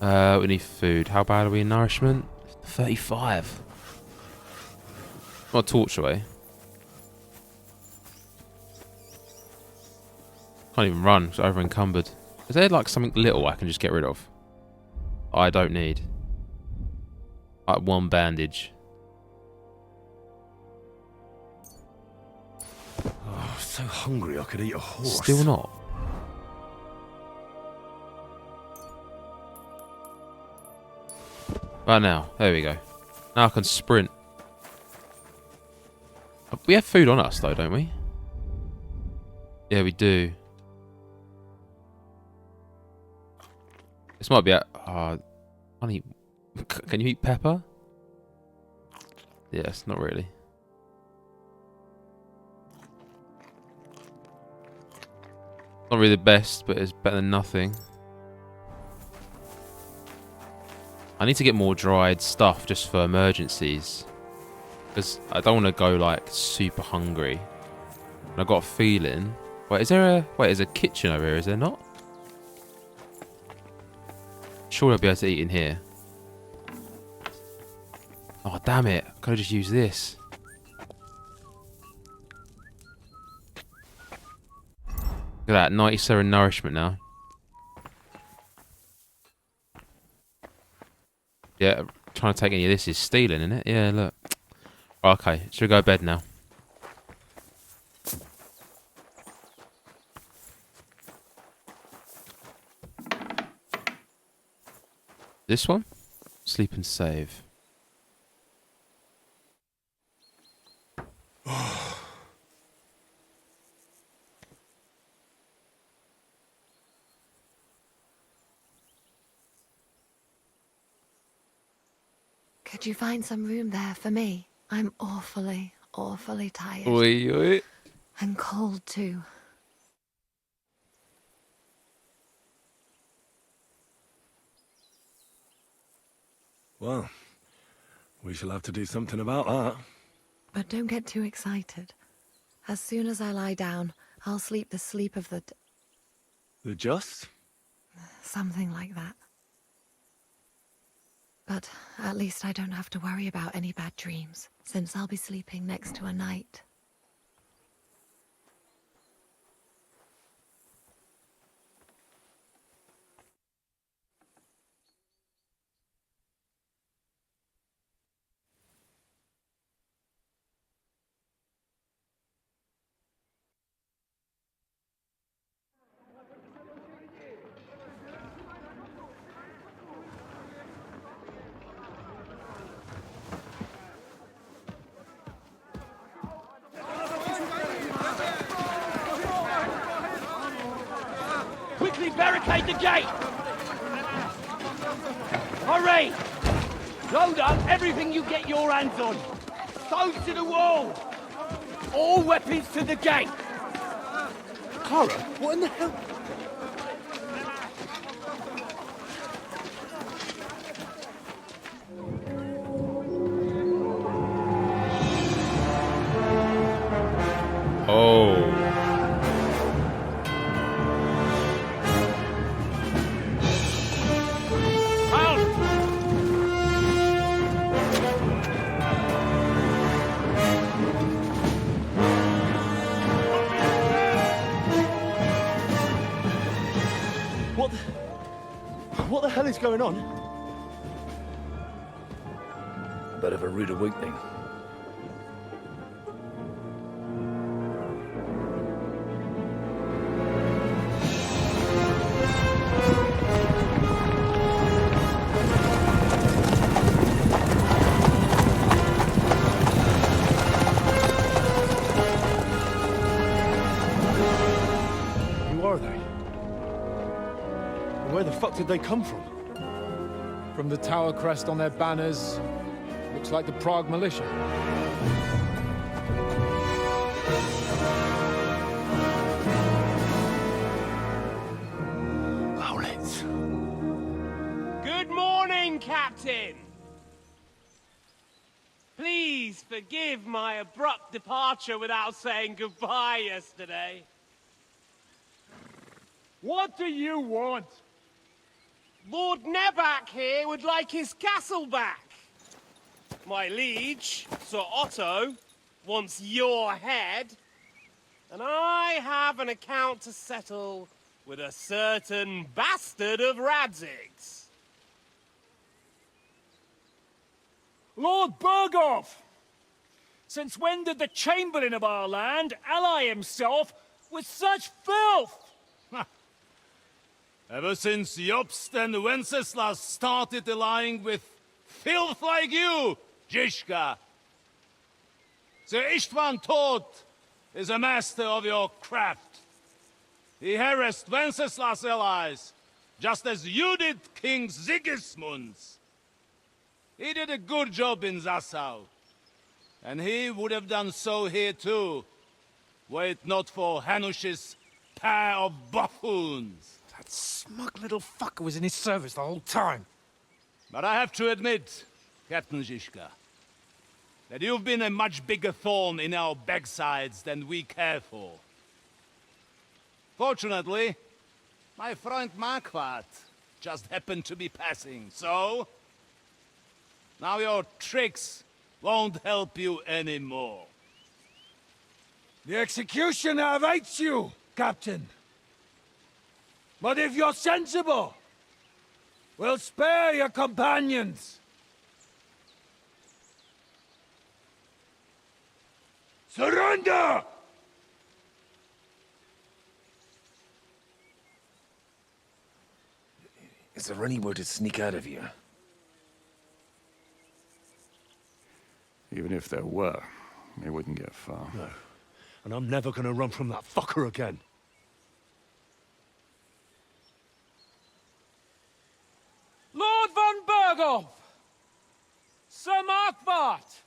We need food. How bad are we in nourishment? 35. Not a torch away. Can't even run, it's over encumbered. Is there like something little I can just get rid of? I don't need. Like one bandage. Oh, so hungry I could eat a horse. Still not. Right now, there we go. Now I can sprint. We have food on us though, don't we? Yeah, we do. This might be a... honey, can you eat pepper? Yes, not really. Not really the best, but it's better than nothing. I need to get more dried stuff just for emergencies. Because I don't want to go like super hungry. And I've got a feeling... Wait, is there a kitchen over here, is there not? Surely I'll be able to eat in here. Oh, damn it. I could have just used this. Look at that, 97 nourishment now. Yeah, trying to take any of this is stealing, isn't it? Yeah, look. Okay, should we go to bed now? This one? Sleep and save. Could you find some room there for me? I'm awfully, awfully tired. Oi, oi. And cold too. Well, we shall have to do something about that. But don't get too excited. As soon as I lie down, I'll sleep the sleep of the... The just? Something like that. But at least I don't have to worry about any bad dreams, since I'll be sleeping next to a knight. Quickly barricade the gate! Hurry! Load up everything you get your hands on. Stones to the wall! All weapons to the gate! Clara, what in the hell? Oh. What the hell is going on? Bit of a rude awakening. Who are they? Where the fuck did they come from? From the tower crest on their banners, looks like the Prague militia. Owlets. Good morning, Captain! Please forgive my abrupt departure without saying goodbye yesterday. What do you want? Lord Nebak here would like his castle back. My liege, Sir Otto, wants your head. And I have an account to settle with a certain bastard of Radzig's. Lord Berghoff! Since when did the Chamberlain of our land ally himself with such filth? Ever since Jobst and Wenceslas started allying with filth like you, Zhyszka. Sir István Tóth is a master of your craft. He harassed Wenceslas' allies, just as you did King Sigismund's. He did a good job in Zassau, and he would have done so here too, were it not for Hanush's pair of buffoons. That smug little fucker was in his service the whole time. But I have to admit, Captain Zhyszka, that you've been a much bigger thorn in our backsides than we care for. Fortunately, my friend Marquardt just happened to be passing, so... now your tricks won't help you anymore. The executioner awaits you, Captain. But if you're sensible, we'll spare your companions. Surrender! Is there any way to sneak out of here? Even if there were, they wouldn't get far. No. And I'm never gonna run from that fucker again. Lord von Berghoff! Sir Marquardt!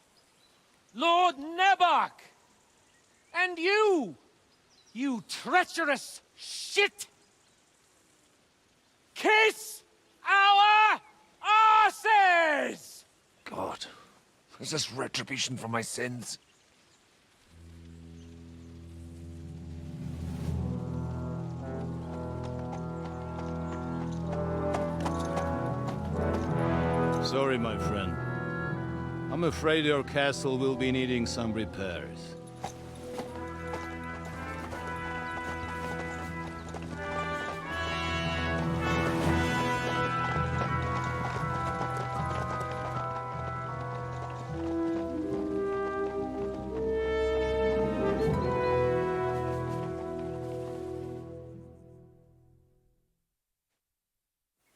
Lord Nebak! And you! You treacherous shit! Kiss our asses! God, is this retribution for my sins? Sorry, my friend. I'm afraid your castle will be needing some repairs.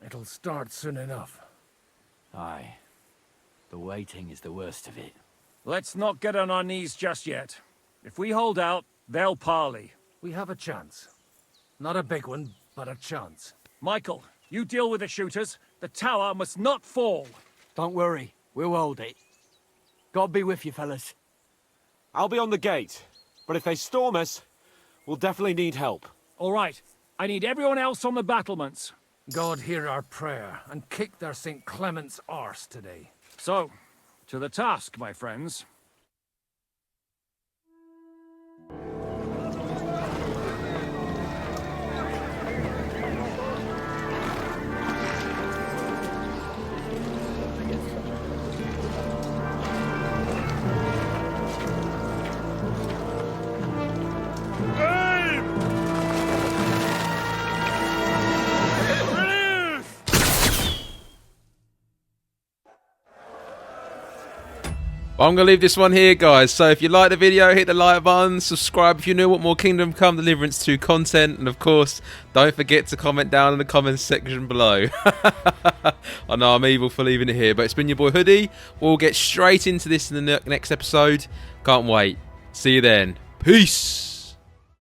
It'll start soon enough. Aye. The waiting is the worst of it. Let's not get on our knees just yet. If we hold out, they'll parley. We have a chance. Not a big one, but a chance. Michael, you deal with the shooters. The tower must not fall. Don't worry. We'll hold it. God be with you, fellas. I'll be on the gate. But if they storm us, we'll definitely need help. All right. I need everyone else on the battlements. God hear our prayer, and kick their St. Clement's arse today. So, to the task, my friends. I'm going to leave this one here, guys. So if you like the video, hit the like button, subscribe if you want more Kingdom Come Deliverance 2 content, and of course, don't forget to comment down in the comments section below. I know I'm evil for leaving it here, but it's been your boy Hoody. We'll get straight into this in the next episode. Can't wait. See you then. Peace.